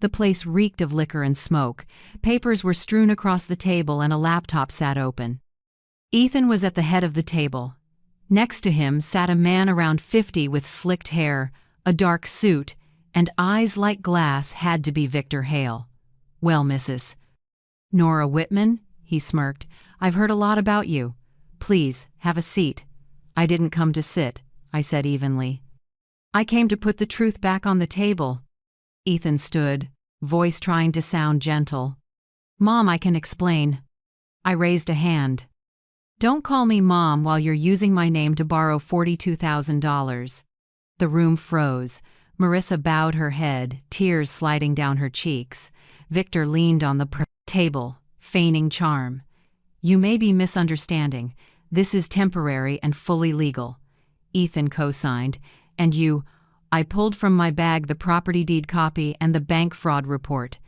The place reeked of liquor and smoke. Papers were strewn across the table and a laptop sat open. Ethan was at the head of the table. Next to him sat a man around 50 with slicked hair, a dark suit, and eyes like glass. Had to be Victor Hale. Well, Mrs. Nora Whitman, he smirked. I've heard a lot about you. Please, have a seat. I didn't come to sit, I said evenly. I came to put the truth back on the table. Ethan stood, voice trying to sound gentle. Mom, I can explain. I raised a hand. Don't call me Mom while you're using my name to borrow $42,000. The room froze. Marissa bowed her head, tears sliding down her cheeks. Victor leaned on the table, feigning charm. You may be misunderstanding. This is temporary and fully legal. Ethan co-signed. And you, I pulled from my bag the property deed copy and the bank fraud report.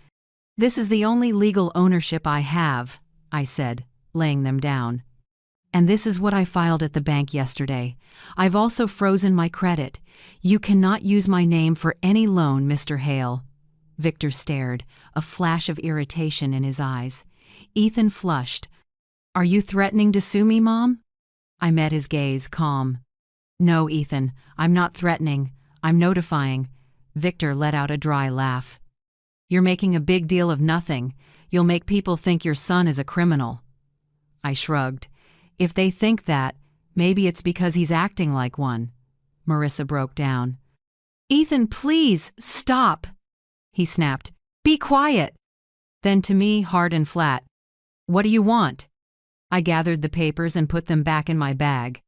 This is the only legal ownership I have, I said, laying them down. And this is what I filed at the bank yesterday. I've also frozen my credit. You cannot use my name for any loan, Mr. Hale. Victor stared, a flash of irritation in his eyes. Ethan flushed. Are you threatening to sue me, Mom? I met his gaze, calm. No, Ethan, I'm not threatening. I'm notifying. Victor let out a dry laugh. You're making a big deal of nothing. You'll make people think your son is a criminal. I shrugged. If they think that, maybe it's because he's acting like one. Marissa broke down. Ethan, please, stop, he snapped. Be quiet. Then to me, hard and flat. What do you want? I gathered the papers and put them back in my bag.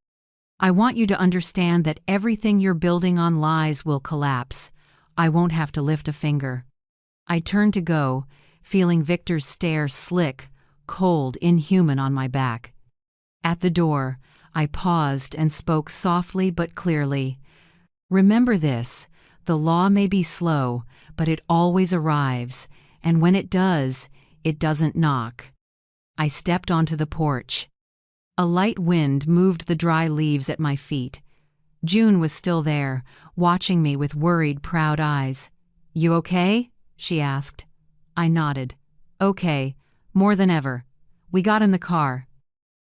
I want you to understand that everything you're building on lies will collapse. I won't have to lift a finger. I turned to go, feeling Victor's stare slick, cold, inhuman on my back. At the door, I paused and spoke softly but clearly. Remember this, the law may be slow, but it always arrives, and when it does, it doesn't knock. I stepped onto the porch. A light wind moved the dry leaves at my feet. June was still there, watching me with worried, proud eyes. "You okay?" she asked. I nodded. "Okay, more than ever." We got in the car.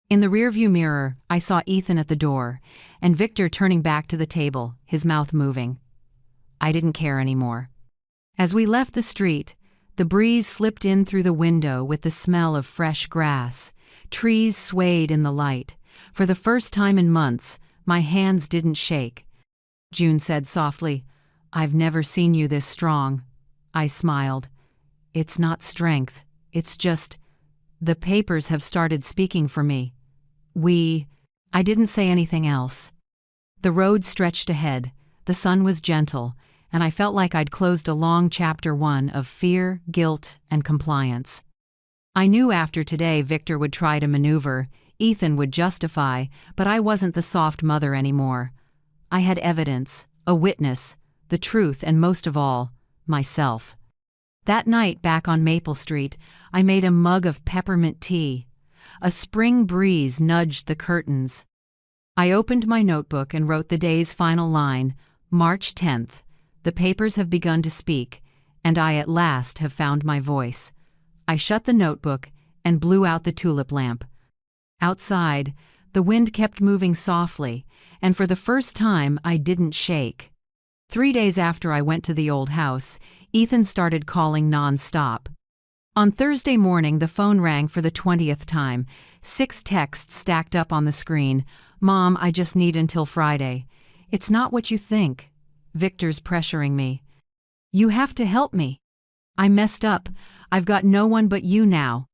In the rearview mirror, I saw Ethan at the door, and Victor turning back to the table, his mouth moving. I didn't care anymore. As we left the street, the breeze slipped in through the window with the smell of fresh grass. Trees swayed in the light. For the first time in months, my hands didn't shake. June said softly, "I've never seen you this strong." I smiled. "It's not strength. It's just, the papers have started speaking for me. I didn't say anything else. The road stretched ahead. The sun was gentle, and I felt like I'd closed a long chapter 1 of fear, guilt, and compliance. I knew after today Victor would try to maneuver, Ethan would justify, but I wasn't the soft mother anymore. I had evidence, a witness, the truth, and most of all, myself. That night back on Maple Street, I made a mug of peppermint tea. A spring breeze nudged the curtains. I opened my notebook and wrote the day's final line, March 10th. The papers have begun to speak, and I at last have found my voice. I shut the notebook and blew out the tulip lamp. Outside, the wind kept moving softly, and for the first time I didn't shake. 3 days after I went to the old house, Ethan started calling non-stop. On Thursday morning, the phone rang for the 20th time. 6 texts stacked up on the screen. "Mom, I just need until Friday." "It's not what you think." Victor's pressuring me. "You have to help me." "I messed up. I've got no one but you now."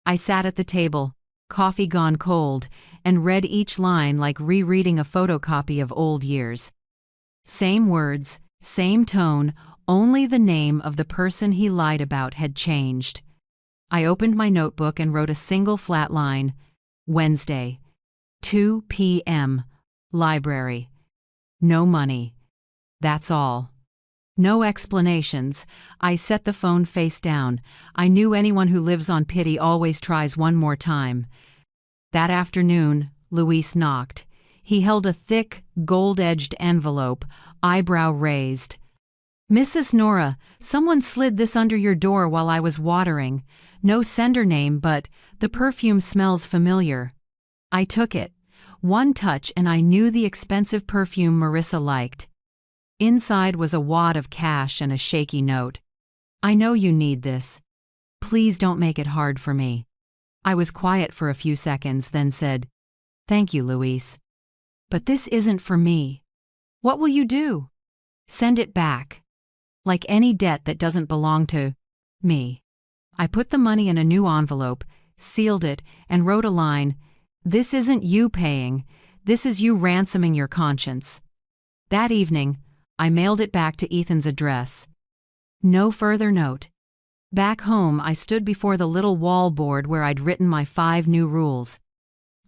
I sat at the table, coffee gone cold, and read each line like rereading a photocopy of old years. Same words, same tone, only the name of the person he lied about had changed. I opened my notebook and wrote a single flat line. Wednesday, 2 p.m., library. No money. That's all. No explanations. I set the phone face down. I knew anyone who lives on pity always tries one more time. That afternoon, Luis knocked. He held a thick, gold-edged envelope, eyebrow raised. "Mrs. Nora, someone slid this under your door while I was watering. No sender name, but the perfume smells familiar." I took it. One touch and I knew the expensive perfume Marissa liked. Inside was a wad of cash and a shaky note. "I know you need this. Please don't make it hard for me." I was quiet for a few seconds, then said, "Thank you, Luis. But this isn't for me." "What will you do?" "Send it back. Like any debt that doesn't belong to me." I put the money in a new envelope, sealed it, and wrote a line, "This isn't you paying. This is you ransoming your conscience." That evening, I mailed it back to Ethan's address. No further note. Back home, I stood before the little wall board where I'd written my 5 new rules.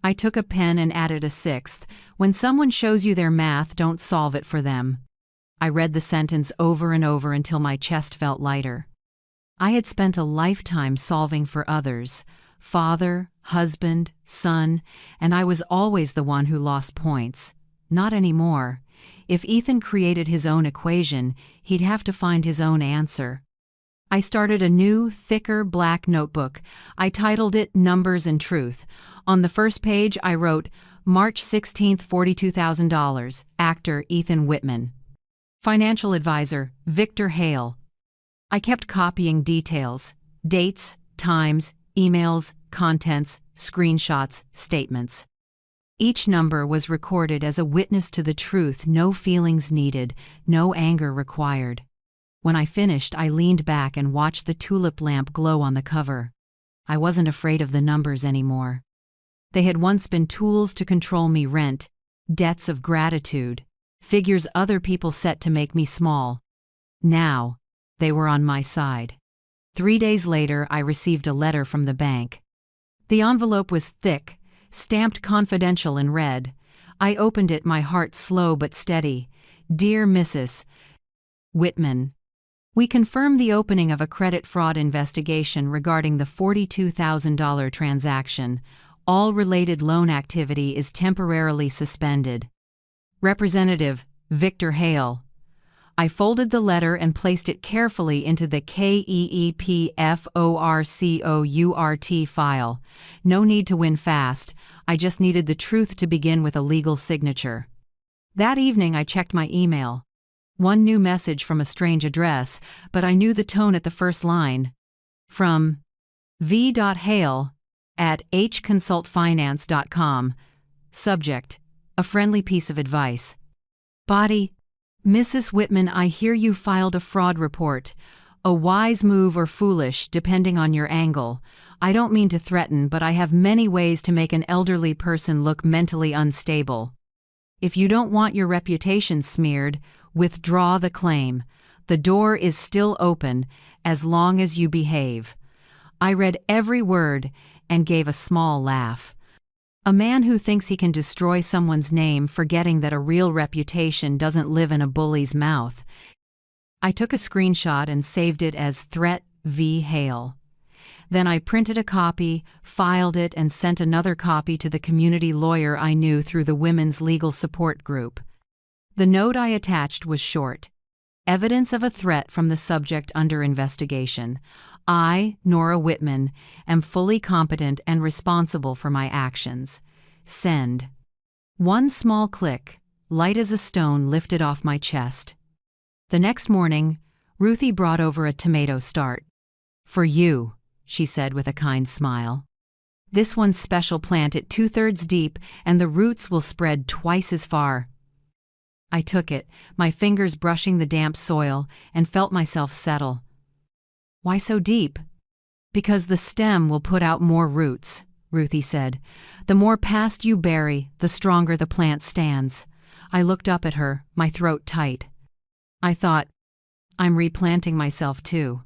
I took a pen and added a 6th. When someone shows you their math, don't solve it for them. I read the sentence over and over until my chest felt lighter. I had spent a lifetime solving for others, father, husband, son, and I was always the one who lost points. Not anymore. If Ethan created his own equation, he'd have to find his own answer. I started a new, thicker black notebook. I titled it Numbers and Truth. On the first page, I wrote, March 16th, $42,000, actor Ethan Whitman. Financial advisor, Victor Hale. I kept copying details, dates, times, emails, contents, screenshots, statements. Each number was recorded as a witness to the truth, no feelings needed, no anger required. When I finished, I leaned back and watched the tulip lamp glow on the cover. I wasn't afraid of the numbers anymore. They had once been tools to control me: rent, debts of gratitude, figures other people set to make me small. Now, they were on my side. 3 days later, I received a letter from the bank. The envelope was thick, stamped confidential in red. I opened it, my heart slow but steady. Dear Mrs. Whitman, we confirm the opening of a credit fraud investigation regarding the $42,000 transaction. All related loan activity is temporarily suspended. Representative Victor Hale. I folded the letter and placed it carefully into the KEEPFORCOURT file. No need to win fast. I just needed the truth to begin with a legal signature. That evening I checked my email. One new message from a strange address, but I knew the tone at the first line. From v.hale@hconsultfinance.com. Subject: a friendly piece of advice. Body: Mrs. Whitman, I hear you filed a fraud report. A wise move or foolish, depending on your angle. I don't mean to threaten, but I have many ways to make an elderly person look mentally unstable. If you don't want your reputation smeared, withdraw the claim. The door is still open, as long as you behave. I read every word and gave a small laugh. A man who thinks he can destroy someone's name, forgetting that a real reputation doesn't live in a bully's mouth. I took a screenshot and saved it as Threat v. Hale. Then I printed a copy, filed it, and sent another copy to the community lawyer I knew through the Women's Legal Support Group. The note I attached was short. Evidence of a threat from the subject under investigation. I, Nora Whitman, am fully competent and responsible for my actions. Send. One small click, light as a stone, lifted off my chest. The next morning, Ruthie brought over a tomato start. For you, she said with a kind smile. This one's special, plant it 2/3 deep and the roots will spread twice as far. I took it, my fingers brushing the damp soil, and felt myself settle. Why so deep? Because the stem will put out more roots, Ruthie said. The more past you bury, the stronger the plant stands. I looked up at her, my throat tight. I thought, I'm replanting myself too.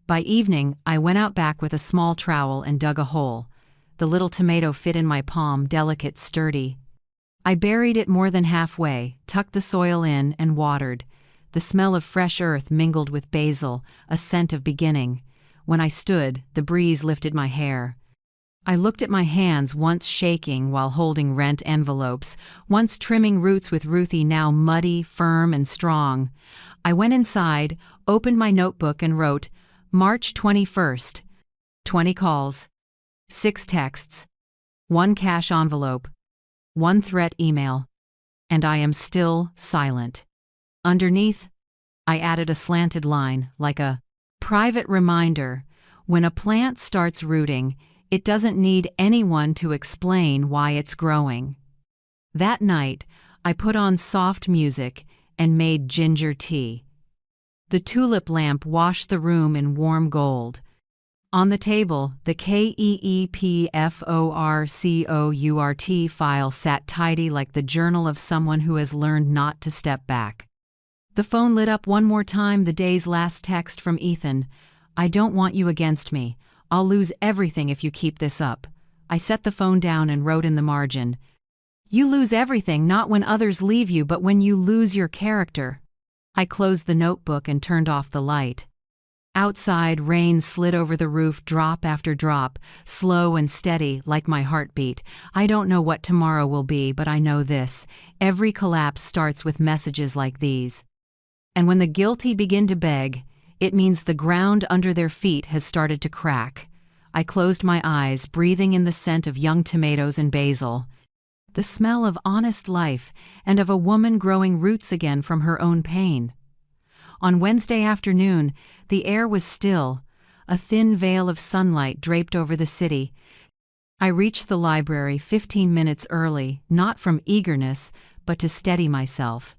By evening, I went out back with a small trowel and dug a hole. The little tomato fit in my palm, delicate, sturdy. I buried it more than halfway, tucked the soil in, and watered. The smell of fresh earth mingled with basil, a scent of beginning. When I stood, the breeze lifted my hair. I looked at my hands, once shaking while holding rent envelopes, once trimming roots with Ruthie, now muddy, firm, and strong. I went inside, opened my notebook, and wrote, March 21st. 20 calls. 6 texts. 1 cash envelope. 1 threat email. And I am still silent. Underneath, I added a slanted line, like a private reminder. When a plant starts rooting, it doesn't need anyone to explain why it's growing. That night, I put on soft music and made ginger tea. The tulip lamp washed the room in warm gold. On the table, the KEEPFORCOURT file sat tidy like the journal of someone who has learned not to step back. The phone lit up one more time, the day's last text from Ethan. I don't want you against me. I'll lose everything if you keep this up. I set the phone down and wrote in the margin, You lose everything not when others leave you, but when you lose your character. I closed the notebook and turned off the light. Outside, rain slid over the roof, drop after drop, slow and steady, like my heartbeat. I don't know what tomorrow will be, but I know this. Every collapse starts with messages like these. And when the guilty begin to beg, it means the ground under their feet has started to crack. I closed my eyes, breathing in the scent of young tomatoes and basil. The smell of honest life and of a woman growing roots again from her own pain. On Wednesday afternoon, the air was still, a thin veil of sunlight draped over the city. I reached the library 15 minutes early, not from eagerness, but to steady myself.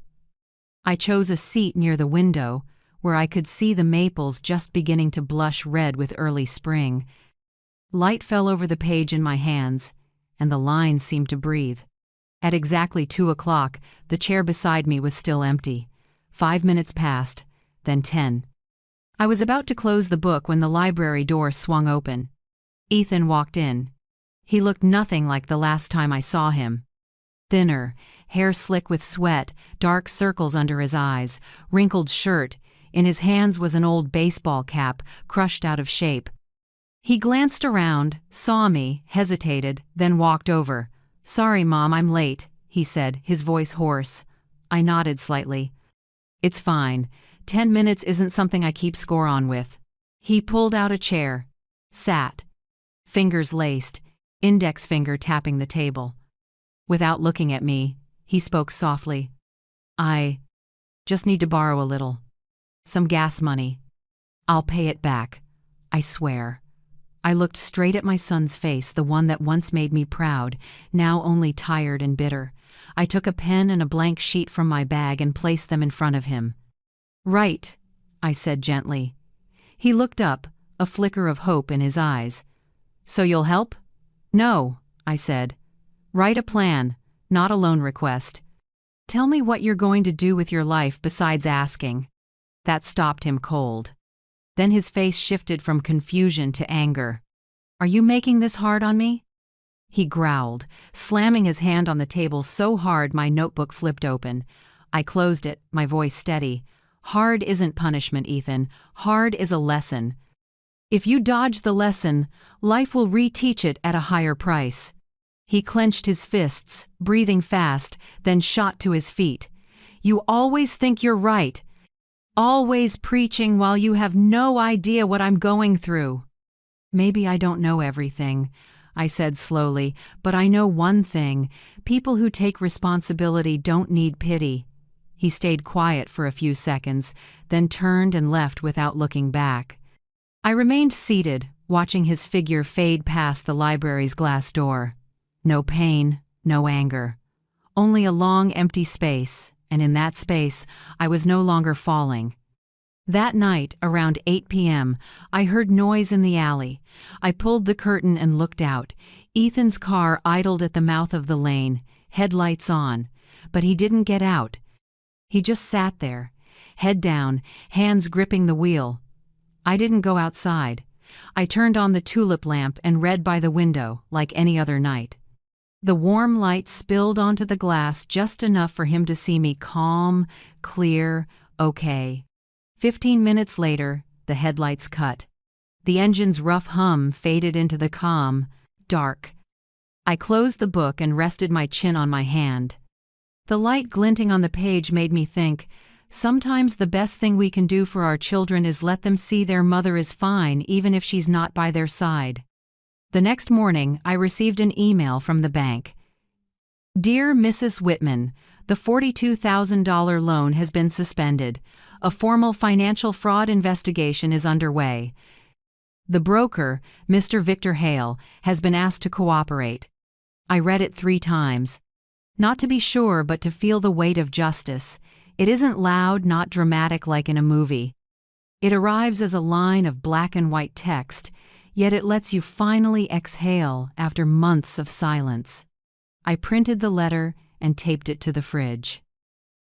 I chose a seat near the window, where I could see the maples just beginning to blush red with early spring. Light fell over the page in my hands, and the lines seemed to breathe. At exactly 2 o'clock, the chair beside me was still empty. 5 minutes passed, then 10. I was about to close the book when the library door swung open. Ethan walked in. He looked nothing like the last time I saw him. Thinner, hair slick with sweat, dark circles under his eyes, wrinkled shirt. In his hands was an old baseball cap, crushed out of shape. He glanced around, saw me, hesitated, then walked over. "Sorry, Mom, I'm late," he said, his voice hoarse. I nodded slightly. "It's fine. 10 minutes isn't something I keep score on with." He pulled out a chair, sat, fingers laced, index finger tapping the table. Without looking at me, he spoke softly. "I just need to borrow a little. Some gas money. I'll pay it back. I swear." I looked straight at my son's face, the one that once made me proud, now only tired and bitter. I took a pen and a blank sheet from my bag and placed them in front of him. "Right," I said gently. He looked up, a flicker of hope in his eyes. "So you'll help?" "No," I said. "Write a plan, not a loan request. Tell me what you're going to do with your life besides asking." That stopped him cold. Then his face shifted from confusion to anger. "Are you making this hard on me?" He growled, slamming his hand on the table so hard my notebook flipped open. I closed it, my voice steady. "Hard isn't punishment, Ethan. Hard is a lesson. If you dodge the lesson, life will reteach it at a higher price." He clenched his fists, breathing fast, then shot to his feet. "You always think you're right. Always preaching while you have no idea what I'm going through." "Maybe I don't know everything," I said slowly, "but I know one thing. People who take responsibility don't need pity." He stayed quiet for a few seconds, then turned and left without looking back. I remained seated, watching his figure fade past the library's glass door. No pain, no anger. Only a long, empty space, and in that space, I was no longer falling. That night, around 8 p.m., I heard noise in the alley. I pulled the curtain and looked out. Ethan's car idled at the mouth of the lane, headlights on, but he didn't get out. He just sat there, head down, hands gripping the wheel. I didn't go outside. I turned on the tulip lamp and read by the window, like any other night. The warm light spilled onto the glass just enough for him to see me calm, clear, okay. 15 minutes later, the headlights cut. The engine's rough hum faded into the calm, dark. I closed the book and rested my chin on my hand. The light glinting on the page made me think, sometimes the best thing we can do for our children is let them see their mother is fine even if she's not by their side. The next morning, I received an email from the bank. "Dear Mrs. Whitman, the $42,000 loan has been suspended. A formal financial fraud investigation is underway. The broker, Mr. Victor Hale, has been asked to cooperate." I read it 3 times. Not to be sure, but to feel the weight of justice. It isn't loud, not dramatic like in a movie. It arrives as a line of black and white text, yet it lets you finally exhale after months of silence. I printed the letter and taped it to the fridge.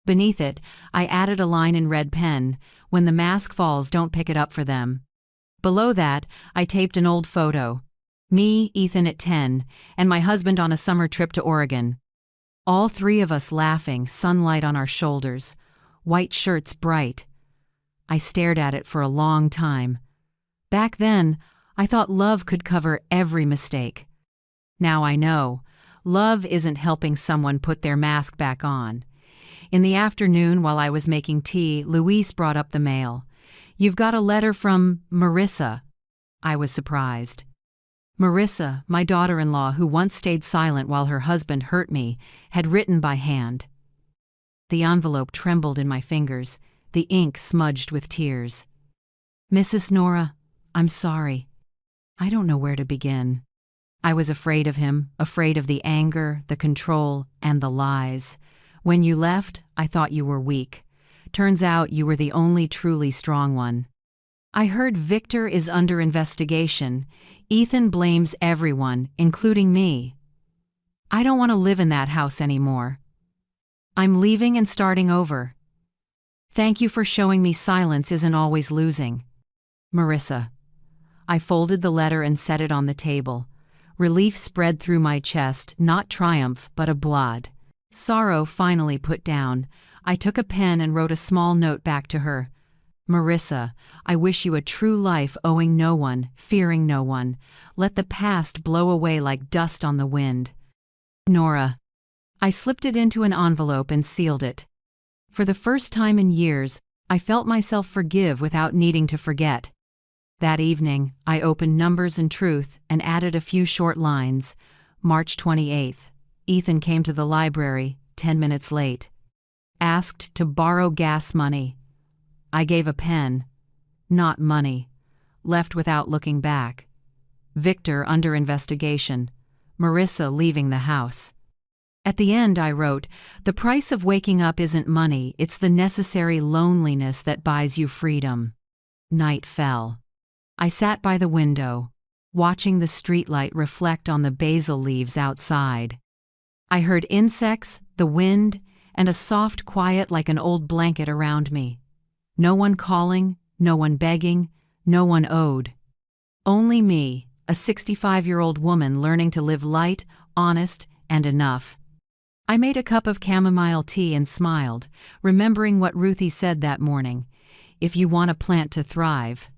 Beneath it, I added a line in red pen, "When the mask falls, don't pick it up for them." Below that, I taped an old photo. Me, Ethan at 10, and my husband on a summer trip to Oregon. All 3 of us laughing, sunlight on our shoulders, white shirts bright. I stared at it for a long time. Back then, I thought love could cover every mistake. Now I know, love isn't helping someone put their mask back on. In the afternoon, while I was making tea, Luis brought up the mail. "You've got a letter from Marissa." I was surprised. Marissa, my daughter-in-law who once stayed silent while her husband hurt me, had written by hand. The envelope trembled in my fingers, the ink smudged with tears. "Mrs. Nora, I'm sorry. I don't know where to begin. I was afraid of him, afraid of the anger, the control, and the lies. When you left, I thought you were weak. Turns out you were the only truly strong one. I heard Victor is under investigation. Ethan blames everyone, including me. I don't want to live in that house anymore. I'm leaving and starting over. Thank you for showing me silence isn't always losing. Marissa." I folded the letter and set it on the table. Relief spread through my chest, not triumph, but a blot. Sorrow finally put down. I took a pen and wrote a small note back to her. Marissa, I wish you a true life owing no one, fearing no one. Let the past blow away like dust on the wind. Nora. I slipped it into an envelope and sealed it. For the first time in years, I felt myself forgive without needing to forget. That evening, I opened Numbers and Truth and added a few short lines. March 28th. Ethan came to the library, 10 minutes late. Asked to borrow gas money. I gave a pen. Not money. Left without looking back. Victor under investigation. Marissa leaving the house. At the end I wrote, the price of waking up isn't money, it's the necessary loneliness that buys you freedom. Night fell. I sat by the window, watching the streetlight reflect on the basil leaves outside. I heard insects, the wind, and a soft quiet like an old blanket around me. No one calling, no one begging, no one owed. Only me, a 65-year-old woman learning to live light, honest, and enough. I made a cup of chamomile tea and smiled, remembering what Ruthie said that morning. If you want a plant to thrive,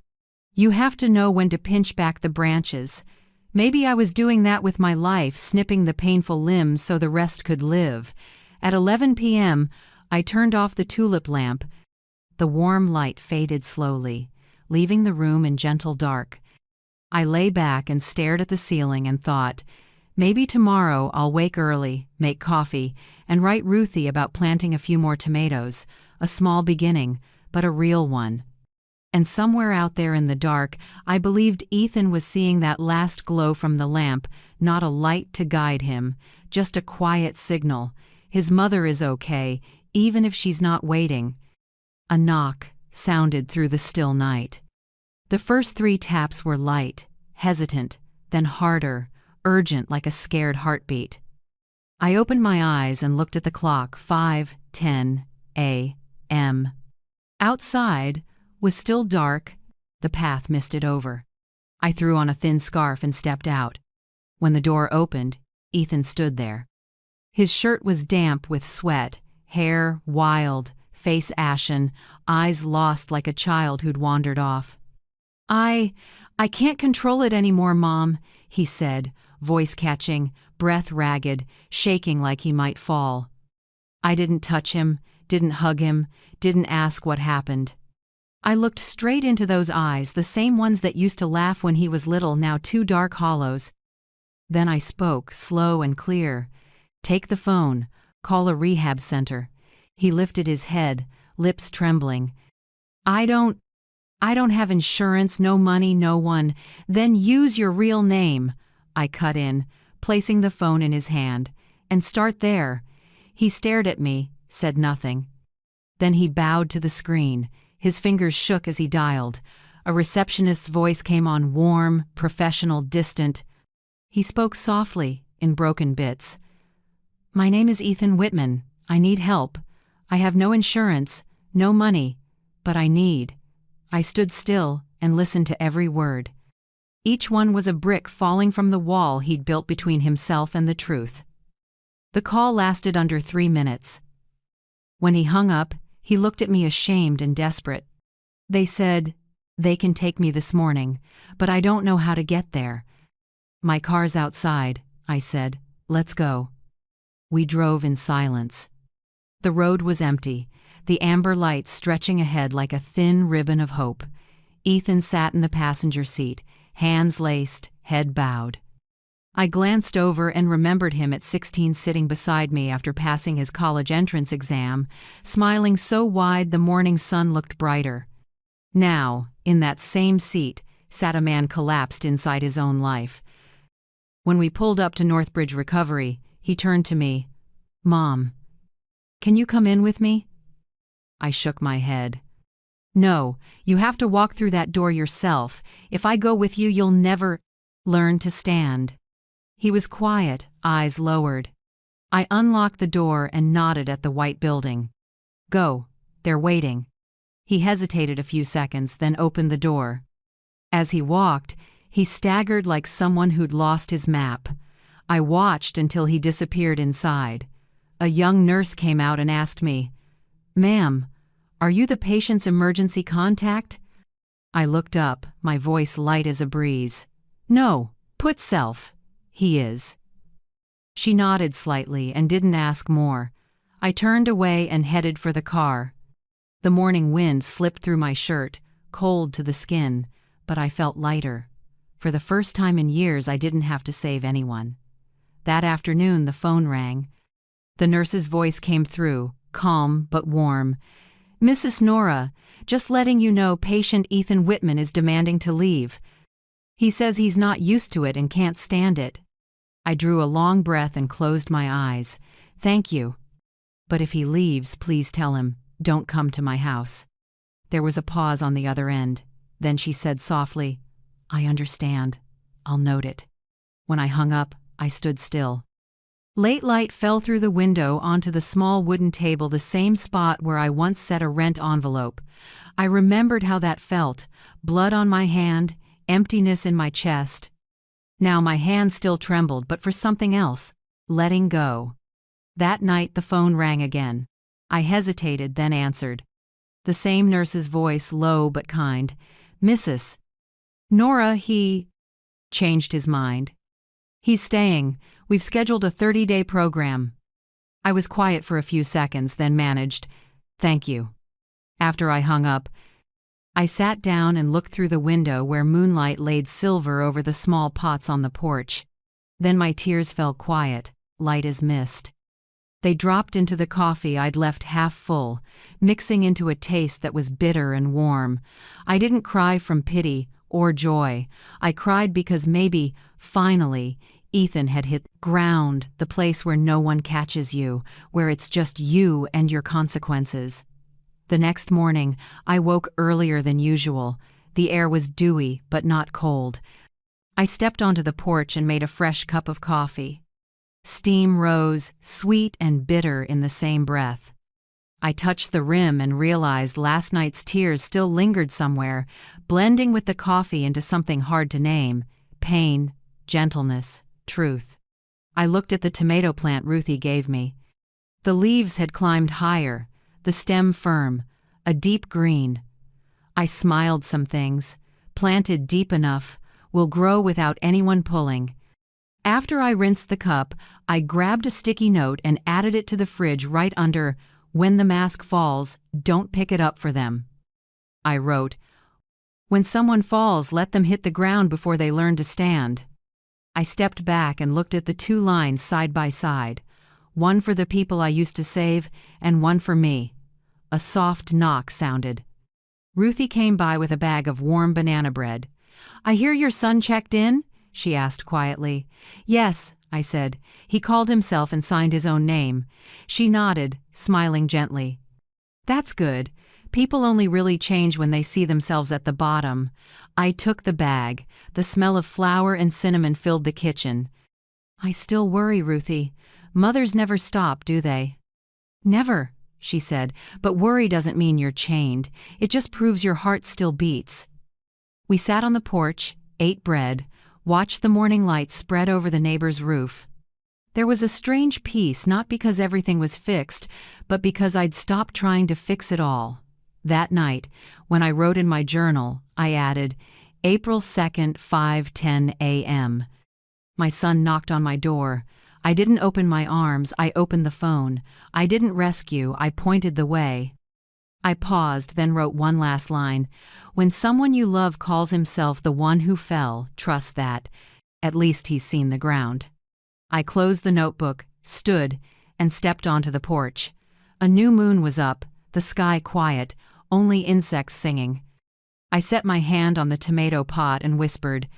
you have to know when to pinch back the branches. Maybe I was doing that with my life, snipping the painful limbs so the rest could live. At 11 p.m., I turned off the tulip lamp. The warm light faded slowly, leaving the room in gentle dark. I lay back and stared at the ceiling and thought, maybe tomorrow I'll wake early, make coffee, and write Ruthie about planting a few more tomatoes. A small beginning, but a real one. And somewhere out there in the dark, I believed Ethan was seeing that last glow from the lamp, not a light to guide him, just a quiet signal. His mother is okay, even if she's not waiting. A knock sounded through the still night. The first 3 taps were light, hesitant, then harder, urgent like a scared heartbeat. I opened my eyes and looked at the clock, 5:10 a.m. Outside was still dark, the path misted over. I threw on a thin scarf and stepped out. When the door opened, Ethan stood there. His shirt was damp with sweat, hair wild, face ashen, eyes lost like a child who'd wandered off. I can't control it anymore, Mom," he said, voice catching, breath ragged, shaking like he might fall. I didn't touch him, didn't hug him, didn't ask what happened. I looked straight into those eyes, the same ones that used to laugh when he was little, now 2 dark hollows. Then I spoke, slow and clear. "Take the phone, call a rehab center." He lifted his head, lips trembling. I don't have insurance, no money, no one." "Then use your real name," I cut in, placing the phone in his hand. "And start there." He stared at me, said nothing. Then he bowed to the screen. His fingers shook as he dialed. A receptionist's voice came on, warm, professional, distant. He spoke softly, in broken bits. "My name is Ethan Whitman. I need help. I have no insurance, no money, but I need." I stood still and listened to every word. Each one was a brick falling from the wall he'd built between himself and the truth. The call lasted under 3 minutes. When he hung up, he looked at me ashamed and desperate. "They said they can take me this morning, but I don't know how to get there." "My car's outside," I said. "Let's go." We drove in silence. The road was empty, the amber light stretching ahead like a thin ribbon of hope. Ethan sat in the passenger seat, hands laced, head bowed. I glanced over and remembered him at 16 sitting beside me after passing his college entrance exam, smiling so wide the morning sun looked brighter. Now, in that same seat, sat a man collapsed inside his own life. When we pulled up to Northbridge Recovery, he turned to me. "Mom, can you come in with me?" I shook my head. "No, you have to walk through that door yourself. If I go with you, you'll never learn to stand." He was quiet, eyes lowered. I unlocked the door and nodded at the white building. "Go, they're waiting." He hesitated a few seconds, then opened the door. As he walked, he staggered like someone who'd lost his map. I watched until he disappeared inside. A young nurse came out and asked me, "Ma'am, "Are you the patient's emergency contact?" I looked up, my voice light as a breeze. "No, put self. He is." She nodded slightly and didn't ask more. I turned away and headed for the car. The morning wind slipped through my shirt, cold to the skin, but I felt lighter. For the first time in years, I didn't have to save anyone. That afternoon, the phone rang. The nurse's voice came through, calm but warm. "Mrs. Nora, just letting you know patient Ethan Whitman is demanding to leave. He says he's not used to it and can't stand it." I drew a long breath and closed my eyes. "Thank you. But if he leaves, please tell him, don't come to my house." There was a pause on the other end. Then she said softly, "I understand. I'll note it." When I hung up, I stood still. Late light fell through the window onto the small wooden table, the same spot where I once set a rent envelope. I remembered how that felt, blood on my hand, emptiness in my chest. Now my hand still trembled, but for something else, letting go. That night the phone rang again. I hesitated, then answered. The same nurse's voice, low but kind. "Mrs. Nora, he changed his mind. He's staying. We've scheduled a 30-day program." I was quiet for a few seconds, then managed, "Thank you." After I hung up, I sat down and looked through the window where moonlight laid silver over the small pots on the porch. Then my tears fell quiet, light as mist. They dropped into the coffee I'd left half full, mixing into a taste that was bitter and warm. I didn't cry from pity or joy. I cried because maybe, finally, Ethan had hit ground, the place where no one catches you, where it's just you and your consequences. The next morning, I woke earlier than usual. The air was dewy, but not cold. I stepped onto the porch and made a fresh cup of coffee. Steam rose, sweet and bitter in the same breath. I touched the rim and realized last night's tears still lingered somewhere, blending with the coffee into something hard to name: pain, gentleness, truth. I looked at the tomato plant Ruthie gave me. The leaves had climbed higher, the stem firm, a deep green. I smiled. Some things, planted deep enough, will grow without anyone pulling. After I rinsed the cup, I grabbed a sticky note and added it to the fridge right under, "When the mask falls, don't pick it up for them." I wrote, "When someone falls, let them hit the ground before they learn to stand." I stepped back and looked at the two lines side by side, one for the people I used to save and one for me. A soft knock sounded. Ruthie came by with a bag of warm banana bread. "I hear your son checked in?" she asked quietly. "Yes," I said. "He called himself and signed his own name." She nodded, smiling gently. "That's good. People only really change when they see themselves at the bottom." I took the bag. The smell of flour and cinnamon filled the kitchen. "I still worry, Ruthie. Mothers never stop, do they?" "Never," she said, "but worry doesn't mean you're chained. It just proves your heart still beats." We sat on the porch, ate bread, watched the morning light spread over the neighbor's roof. There was a strange peace, not because everything was fixed, but because I'd stopped trying to fix it all. That night, when I wrote in my journal, I added, April 2nd, 5:10 a.m. My son knocked on my door. I didn't open my arms, I opened the phone. I didn't rescue, I pointed the way. I paused, then wrote one last line. "When someone you love calls himself the one who fell, trust that. At least he's seen the ground." I closed the notebook, stood, and stepped onto the porch. A new moon was up, the sky quiet, only insects singing. I set my hand on the tomato pot and whispered,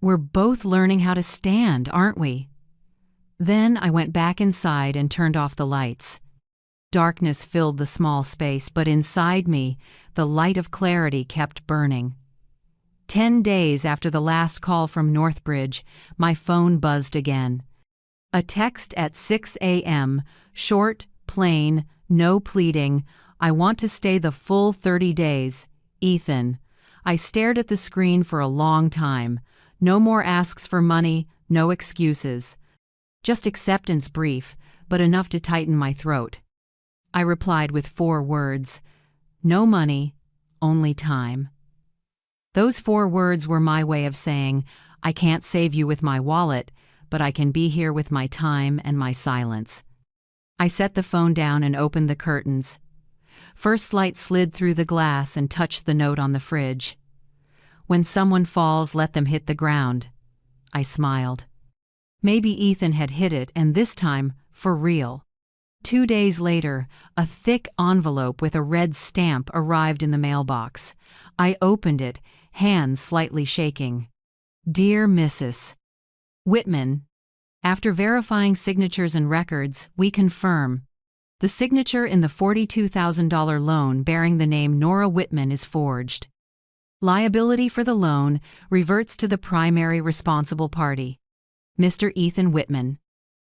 "We're both learning how to stand, aren't we?" Then I went back inside and turned off the lights. Darkness filled the small space, but inside me, the light of clarity kept burning. 10 days after the last call from Northbridge, my phone buzzed again. A text at 6 a.m., short, plain, no pleading. "I want to stay the full 30 days. Ethan." I stared at the screen for a long time. No more asks for money, no excuses. Just acceptance brief, but enough to tighten my throat. I replied with 4 words. No money, only time. Those 4 words were my way of saying, I can't save you with my wallet, but I can be here with my time and my silence. I set the phone down and opened the curtains. First light slid through the glass and touched the note on the fridge. When someone falls, let them hit the ground. I smiled. Maybe Ethan had hit it, and this time, for real. 2 days later, a thick envelope with a red stamp arrived in the mailbox. I opened it, hands slightly shaking. Dear Mrs. Whitman, after verifying signatures and records, we confirm. The signature in the $42,000 loan bearing the name Nora Whitman is forged. Liability for the loan reverts to the primary responsible party, Mr. Ethan Whitman.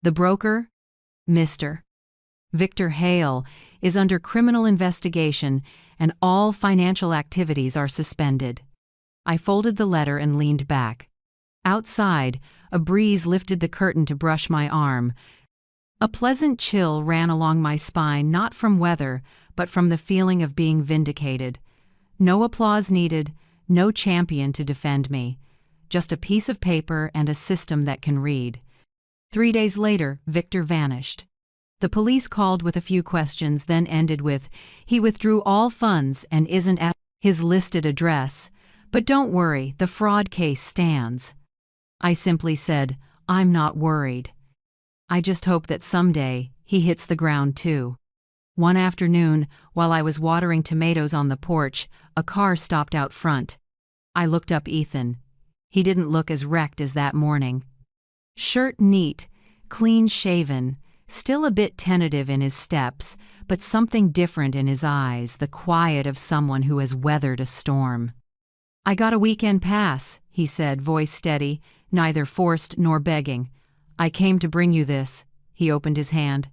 The broker, Mr. Victor Hale, is under criminal investigation and all financial activities are suspended. I folded the letter and leaned back. Outside, a breeze lifted the curtain to brush my arm. A pleasant chill ran along my spine, not from weather, but from the feeling of being vindicated. No applause needed, no champion to defend me. Just a piece of paper and a system that can read. 3 days later, Victor vanished. The police called with a few questions, then ended with, he withdrew all funds and isn't at his listed address. But don't worry, the fraud case stands. I simply said, I'm not worried. I just hope that someday he hits the ground too. One afternoon, while I was watering tomatoes on the porch, a car stopped out front. I looked up Ethan. He didn't look as wrecked as that morning. Shirt neat, clean-shaven, still a bit tentative in his steps, but something different in his eyes, the quiet of someone who has weathered a storm. I got a weekend pass, he said, voice steady, neither forced nor begging. I came to bring you this. He opened his hand.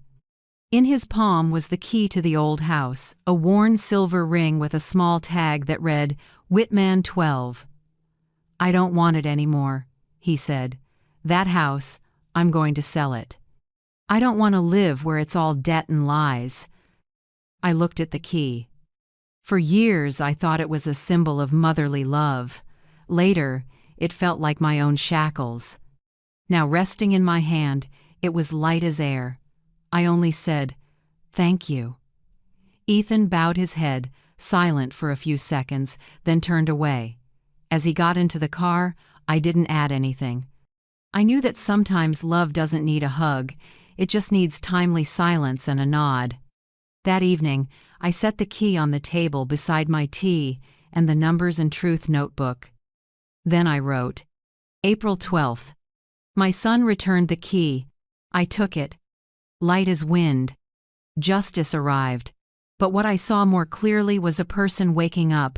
In his palm was the key to the old house, a worn silver ring with a small tag that read, Whitman 12. I don't want it anymore, he said. That house, I'm going to sell it. I don't want to live where it's all debt and lies. I looked at the key. For years, I thought it was a symbol of motherly love. Later, it felt like my own shackles. Now resting in my hand, it was light as air. I only said, thank you. Ethan bowed his head, silent for a few seconds, then turned away. As he got into the car, I didn't add anything. I knew that sometimes love doesn't need a hug, it just needs timely silence and a nod. That evening, I set the key on the table beside my tea and the Numbers and Truth notebook. Then I wrote, April 12th. My son returned the key. I took it. Light as wind. Justice arrived. But what I saw more clearly was a person waking up.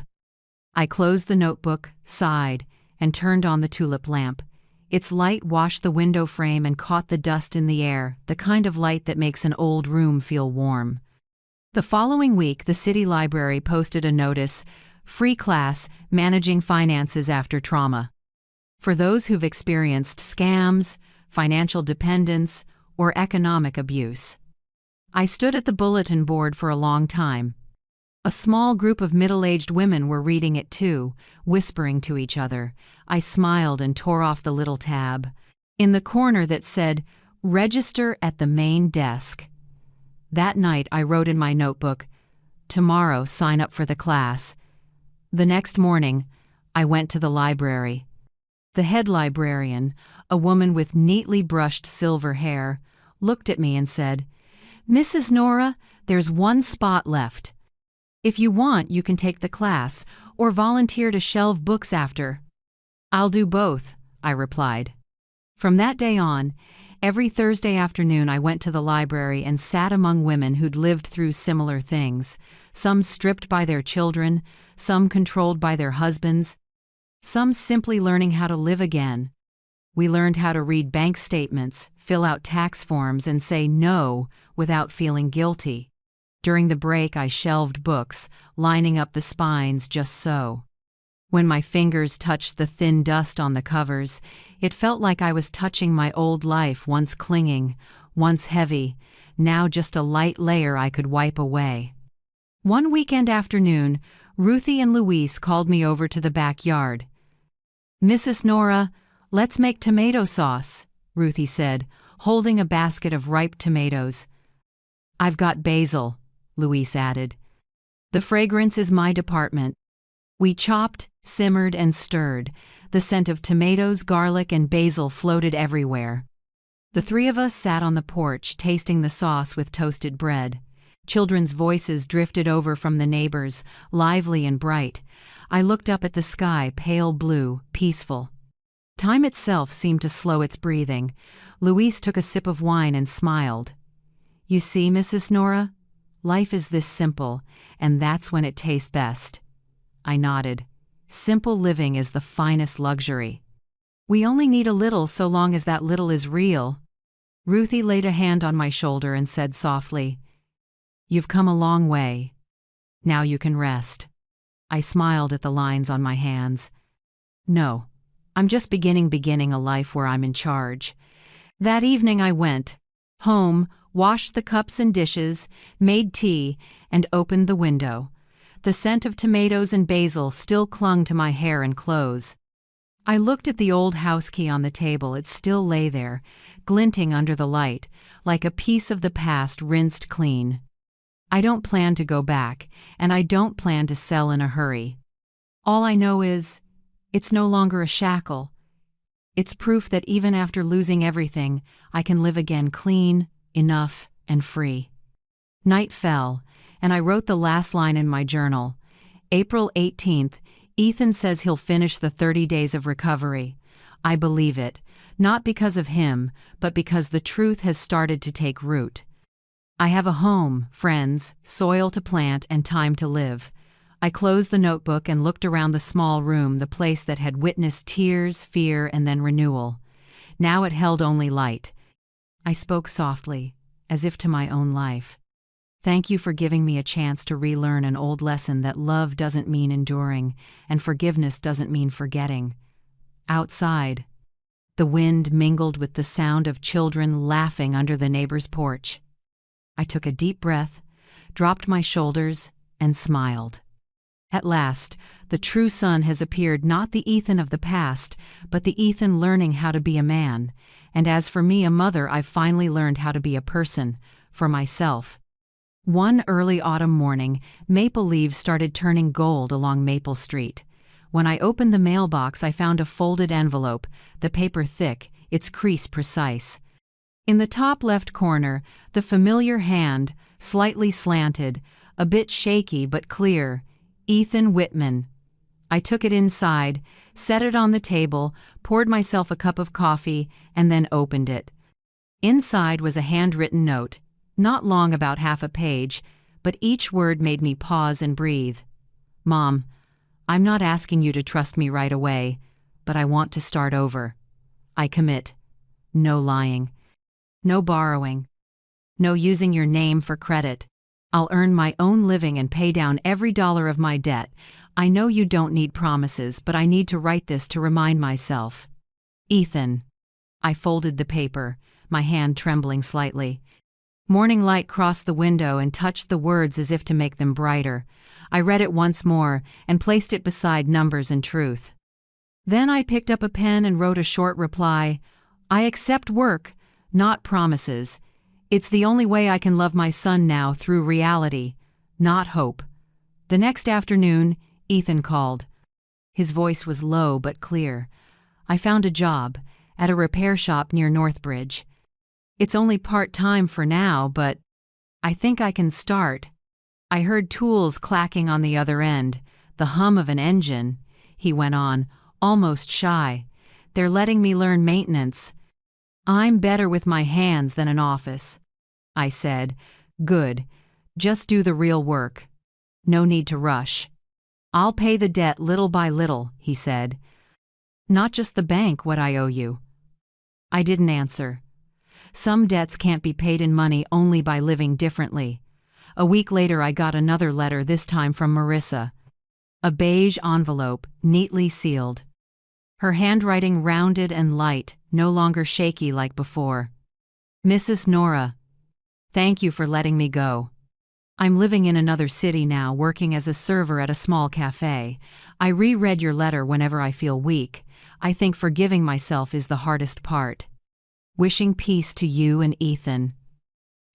I closed the notebook, sighed, and turned on the tulip lamp. Its light washed the window frame and caught the dust in the air, the kind of light that makes an old room feel warm. The following week, the city library posted a notice, free class, Managing Finances After Trauma. For those who've experienced scams, financial dependence, or economic abuse. I stood at the bulletin board for a long time. A small group of middle-aged women were reading it too, whispering to each other. I smiled and tore off the little tab. In the corner that said, Register at the main desk. That night I wrote in my notebook, Tomorrow sign up for the class. The next morning, I went to the library. The head librarian, a woman with neatly brushed silver hair, looked at me and said, Mrs. Nora, there's one spot left. If you want, you can take the class, or volunteer to shelve books after. I'll do both, I replied. From that day on, every Thursday afternoon I went to the library and sat among women who'd lived through similar things, some stripped by their children, some controlled by their husbands, some simply learning how to live again. We learned how to read bank statements, fill out tax forms, and say no without feeling guilty. During the break, I shelved books, lining up the spines just so. When my fingers touched the thin dust on the covers, it felt like I was touching my old life, once clinging, once heavy, now just a light layer I could wipe away. One weekend afternoon, Ruthie and Louise called me over to the backyard. "Mrs. Nora, let's make tomato sauce," Ruthie said, holding a basket of ripe tomatoes. "I've got basil," Louise added. "The fragrance is my department." We chopped, simmered, and stirred. The scent of tomatoes, garlic, and basil floated everywhere. The three of us sat on the porch, tasting the sauce with toasted bread. Children's voices drifted over from the neighbors, lively and bright. I looked up at the sky, pale blue, peaceful. Time itself seemed to slow its breathing. Louise took a sip of wine and smiled. "You see, Mrs. Nora, life is this simple, and that's when it tastes best." I nodded. Simple living is the finest luxury. We only need a little so long as that little is real. Ruthie laid a hand on my shoulder and said softly, "You've come a long way. Now you can rest." I smiled at the lines on my hands. "No, I'm just beginning a life where I'm in charge." That evening I went home, washed the cups and dishes, made tea, and opened the window. The scent of tomatoes and basil still clung to my hair and clothes. I looked at the old house key on the table. It still lay there, glinting under the light, like a piece of the past rinsed clean. I don't plan to go back, and I don't plan to sell in a hurry. All I know is, it's no longer a shackle. It's proof that even after losing everything, I can live again clean, enough, and free. Night fell, and I wrote the last line in my journal. April 18th, Ethan says he'll finish the 30 days of recovery. I believe it, not because of him, but because the truth has started to take root. I have a home, friends, soil to plant, and time to live. I closed the notebook and looked around the small room, the place that had witnessed tears, fear, and then renewal. Now it held only light. I spoke softly, as if to my own life. "Thank you for giving me a chance to relearn an old lesson that love doesn't mean enduring, and forgiveness doesn't mean forgetting." Outside, the wind mingled with the sound of children laughing under the neighbor's porch. I took a deep breath, dropped my shoulders, and smiled. At last, the true son has appeared, not the Ethan of the past, but the Ethan learning how to be a man. And as for me, a mother, I've finally learned how to be a person, for myself. One early autumn morning, maple leaves started turning gold along Maple Street. When I opened the mailbox, I found a folded envelope, the paper thick, its crease precise. In the top left corner, the familiar hand, slightly slanted, a bit shaky but clear, "Ethan Whitman." I took it inside, set it on the table, poured myself a cup of coffee, and then opened it. Inside was a handwritten note, not long, about half a page, but each word made me pause and breathe. "Mom, I'm not asking you to trust me right away, but I want to start over. I commit. No lying. No borrowing. No using your name for credit. I'll earn my own living and pay down every dollar of my debt. I know you don't need promises, but I need to write this to remind myself. Ethan." I folded the paper, my hand trembling slightly. Morning light crossed the window and touched the words as if to make them brighter. I read it once more and placed it beside numbers and truth. Then I picked up a pen and wrote a short reply. "I accept work, not promises. It's the only way I can love my son now, through reality, not hope." The next afternoon, Ethan called. His voice was low but clear. "I found a job at a repair shop near Northbridge. It's only part-time for now, but I think I can start." I heard tools clacking on the other end, the hum of an engine. He went on, almost shy. "They're letting me learn maintenance. I'm better with my hands than an office." I said, "Good. Just do the real work. No need to rush." "I'll pay the debt little by little," he said. "Not just the bank, what I owe you." I didn't answer. Some debts can't be paid in money, only by living differently. A week later I got another letter, this time from Marissa. A beige envelope, neatly sealed. Her handwriting rounded and light, no longer shaky like before. "Mrs. Nora, thank you for letting me go. I'm living in another city now, working as a server at a small cafe. I reread your letter whenever I feel weak. I think forgiving myself is the hardest part. Wishing peace to you and Ethan.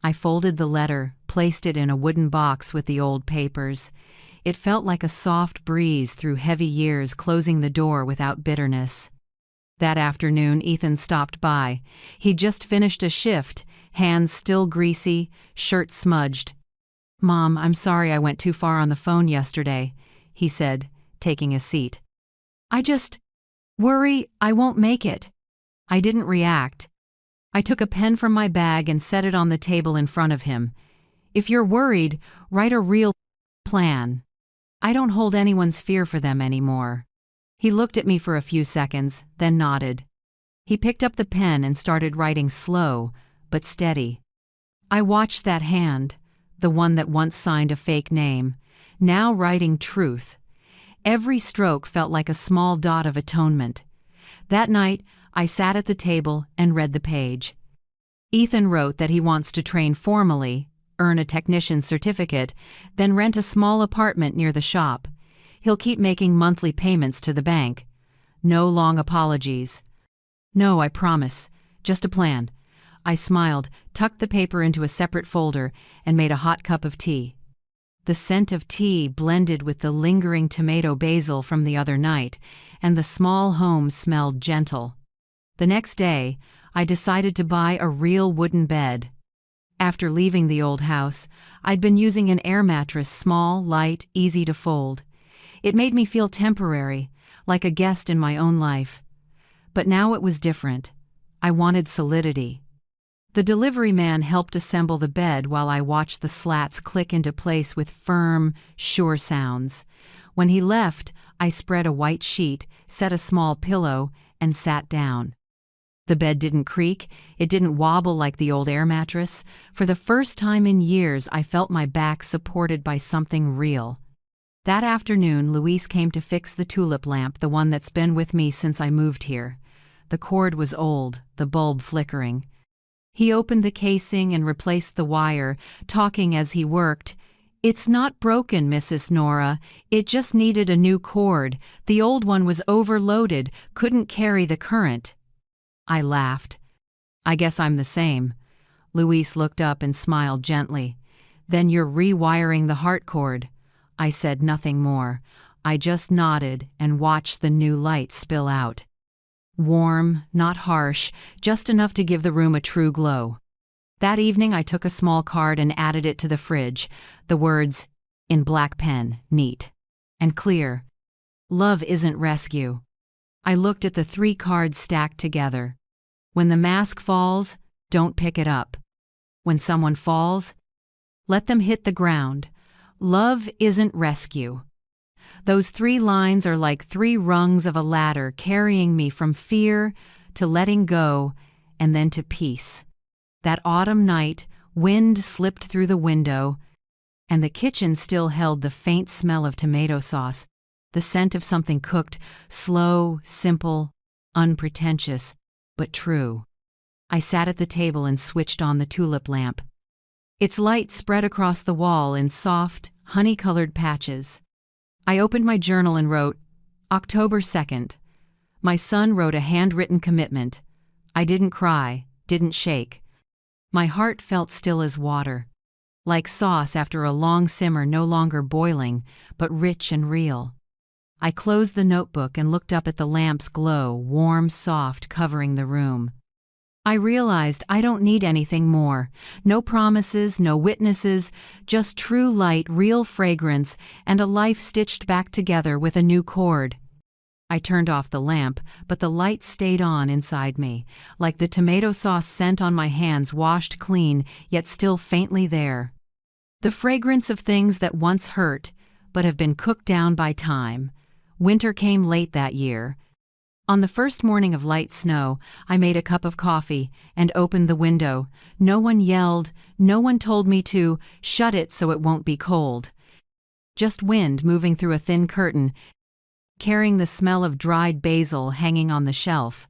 I folded the letter, placed it in a wooden box with the old papers. It felt like a soft breeze through heavy years, closing the door without bitterness. That afternoon, Ethan stopped by. He'd just finished a shift, hands still greasy, shirt smudged. "Mom, I'm sorry I went too far on the phone yesterday," he said, taking a seat. "I just worry I won't make it." I didn't react. I took a pen from my bag and set it on the table in front of him. "If you're worried, write a real plan. I don't hold anyone's fear for them anymore." He looked at me for a few seconds, then nodded. He picked up the pen and started writing slow, but steady. I watched that hand, the one that once signed a fake name, now writing truth. Every stroke felt like a small dot of atonement. That night, I sat at the table and read the page. Ethan wrote that he wants to train formally, earn a technician's certificate, then rent a small apartment near the shop. He'll keep making monthly payments to the bank. No long apologies. "No, I promise. Just a plan." I smiled, tucked the paper into a separate folder, and made a hot cup of tea. The scent of tea blended with the lingering tomato basil from the other night, and the small home smelled gentle. The next day, I decided to buy a real wooden bed. After leaving the old house, I'd been using an air mattress, small, light, easy to fold. It made me feel temporary, like a guest in my own life. But now it was different. I wanted solidity. The delivery man helped assemble the bed while I watched the slats click into place with firm, sure sounds. When he left, I spread a white sheet, set a small pillow, and sat down. The bed didn't creak, it didn't wobble like the old air mattress. For the first time in years, I felt my back supported by something real. That afternoon, Luis came to fix the tulip lamp, the one that's been with me since I moved here. The cord was old, the bulb flickering. He opened the casing and replaced the wire, talking as he worked. "It's not broken, Mrs. Nora. It just needed a new cord. The old one was overloaded, couldn't carry the current." I laughed. "I guess I'm the same." Luis looked up and smiled gently. "Then you're rewiring the heart cord." I said nothing more. I just nodded and watched the new light spill out. Warm, not harsh, just enough to give the room a true glow. That evening I took a small card and added it to the fridge. The words, in black pen, neat and clear. "Love isn't rescue." I looked at the 3 cards stacked together. When the mask falls, don't pick it up. When someone falls, let them hit the ground. Love isn't rescue. Those 3 lines are like 3 rungs of a ladder, carrying me from fear to letting go and then to peace. That autumn night, wind slipped through the window, and the kitchen still held the faint smell of tomato sauce, the scent of something cooked, slow, simple, unpretentious, but true. I sat at the table and switched on the tulip lamp. Its light spread across the wall in soft, honey-colored patches. I opened my journal and wrote, October 2nd. My son wrote a handwritten commitment. I didn't cry, didn't shake. My heart felt still as water, like sauce after a long simmer, no longer boiling, but rich and real. I closed the notebook and looked up at the lamp's glow, warm, soft, covering the room. I realized I don't need anything more. No promises, no witnesses, just true light, real fragrance, and a life stitched back together with a new cord. I turned off the lamp, but the light stayed on inside me, like the tomato sauce scent on my hands, washed clean, yet still faintly there. The fragrance of things that once hurt, but have been cooked down by time. Winter came late that year. On the first morning of light snow, I made a cup of coffee and opened the window. No one yelled, no one told me to shut it so it won't be cold. Just wind moving through a thin curtain, carrying the smell of dried basil hanging on the shelf.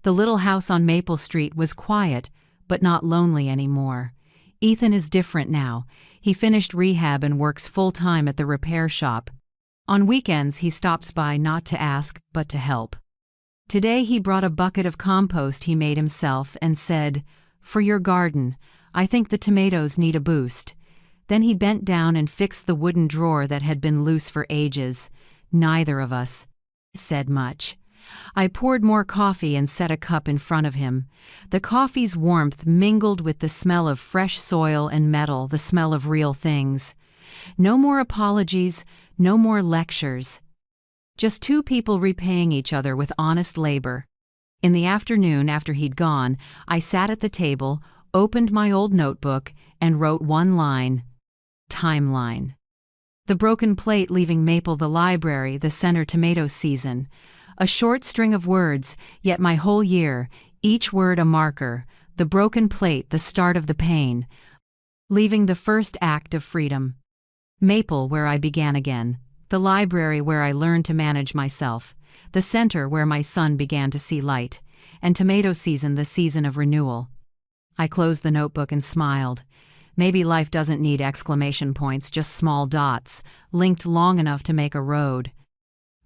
The little house on Maple Street was quiet, but not lonely anymore. Ethan is different now. He finished rehab and works full-time at the repair shop. On weekends, he stops by not to ask, but to help. Today he brought a bucket of compost he made himself and said, "For your garden, I think the tomatoes need a boost." Then he bent down and fixed the wooden drawer that had been loose for ages. Neither of us said much. I poured more coffee and set a cup in front of him. The coffee's warmth mingled with the smell of fresh soil and metal, the smell of real things. No more apologies, no more lectures. Just two people repaying each other with honest labor. In the afternoon, after he'd gone, I sat at the table, opened my old notebook, and wrote one line: timeline. The broken plate leaving Maple the library, the center tomato season. A short string of words, yet my whole year, each word a marker, the broken plate the start of the pain, leaving the first act of freedom. Maple where I began again, the library where I learned to manage myself, the center where my son began to see light, and tomato season the season of renewal. I closed the notebook and smiled. Maybe life doesn't need exclamation points, just small dots, linked long enough to make a road.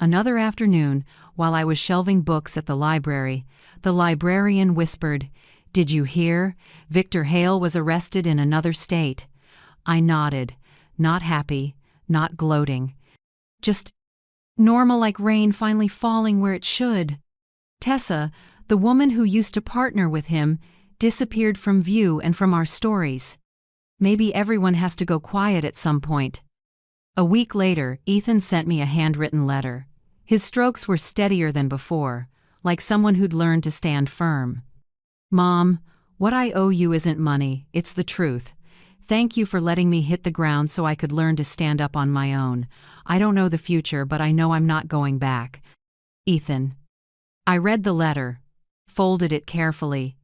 Another afternoon, while I was shelving books at the library, the librarian whispered, "Did you hear? Victor Hale was arrested in another state." I nodded, not happy, not gloating. Just normal, like rain finally falling where it should. Tessa, the woman who used to partner with him, disappeared from view and from our stories. Maybe everyone has to go quiet at some point. A week later, Ethan sent me a handwritten letter. His strokes were steadier than before, like someone who'd learned to stand firm. "Mom, what I owe you isn't money, it's the truth. Thank you for letting me hit the ground so I could learn to stand up on my own. I don't know the future, but I know I'm not going back. Ethan." I read the letter, folded it carefully,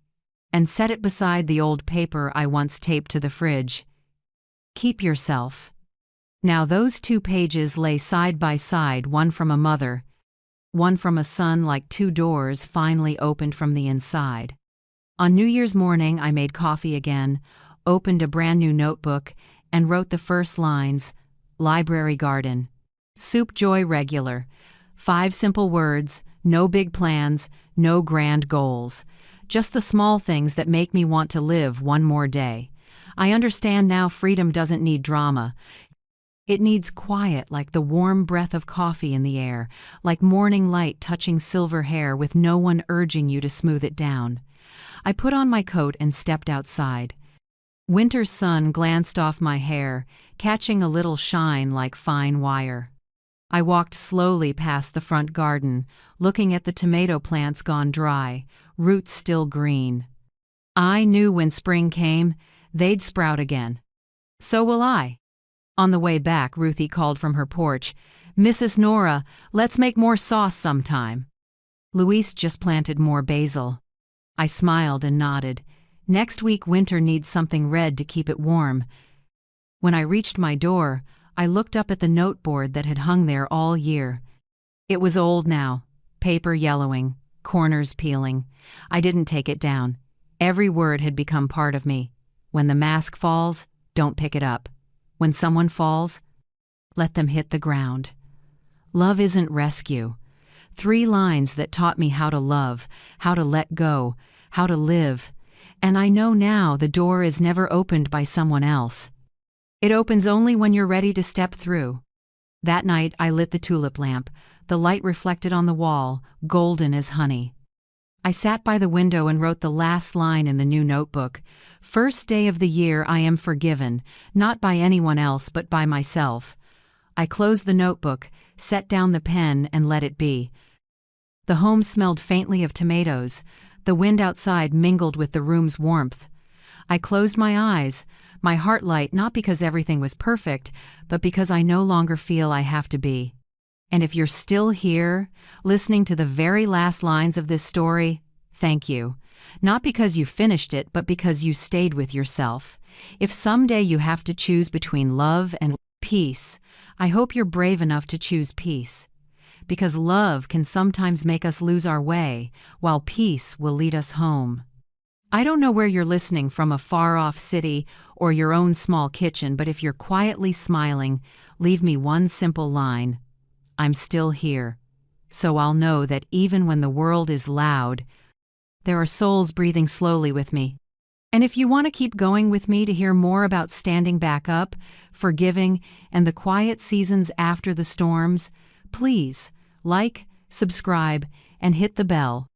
and set it beside the old paper I once taped to the fridge. "Keep yourself." Now those 2 pages lay side by side, one from a mother, one from a son, like 2 doors finally opened from the inside. On New Year's morning, I made coffee again, opened a brand new notebook, and wrote the first lines: library garden. Soup joy regular. 5 simple words, no big plans, no grand goals. Just the small things that make me want to live one more day. I understand now freedom doesn't need drama. It needs quiet, like the warm breath of coffee in the air, like morning light touching silver hair with no one urging you to smooth it down. I put on my coat and stepped outside. Winter sun glanced off my hair, catching a little shine like fine wire. I walked slowly past the front garden, looking at the tomato plants gone dry, roots still green. I knew when spring came, they'd sprout again. So will I. On the way back, Ruthie called from her porch, "Mrs. Nora, let's make more sauce sometime." Luis just planted more basil. I smiled and nodded. Next week winter needs something red to keep it warm. When I reached my door, I looked up at the noteboard that had hung there all year. It was old now, paper yellowing, corners peeling. I didn't take it down. Every word had become part of me. When the mask falls, don't pick it up. When someone falls, let them hit the ground. Love isn't rescue. 3 lines that taught me how to love, how to let go, how to live. And I know now the door is never opened by someone else. It opens only when you're ready to step through. That night I lit the tulip lamp, the light reflected on the wall, golden as honey. I sat by the window and wrote the last line in the new notebook. First day of the year I am forgiven, not by anyone else but by myself. I closed the notebook, set down the pen, and let it be. The home smelled faintly of tomatoes. The wind outside mingled with the room's warmth. I closed my eyes, my heart light, not because everything was perfect, but because I no longer feel I have to be. And if you're still here, listening to the very last lines of this story, thank you. Not because you finished it, but because you stayed with yourself. If someday you have to choose between love and peace, I hope you're brave enough to choose peace. Because love can sometimes make us lose our way, while peace will lead us home. I don't know where you're listening from, a far-off city or your own small kitchen, but if you're quietly smiling, leave me one simple line: I'm still here. So I'll know that even when the world is loud, there are souls breathing slowly with me. And if you want to keep going with me to hear more about standing back up, forgiving, and the quiet seasons after the storms, please like, subscribe, and hit the bell.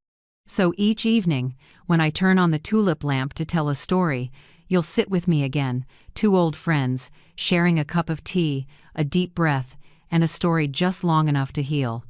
So each evening, when I turn on the tulip lamp to tell a story, you'll sit with me again, two old friends, sharing a cup of tea, a deep breath, and a story just long enough to heal.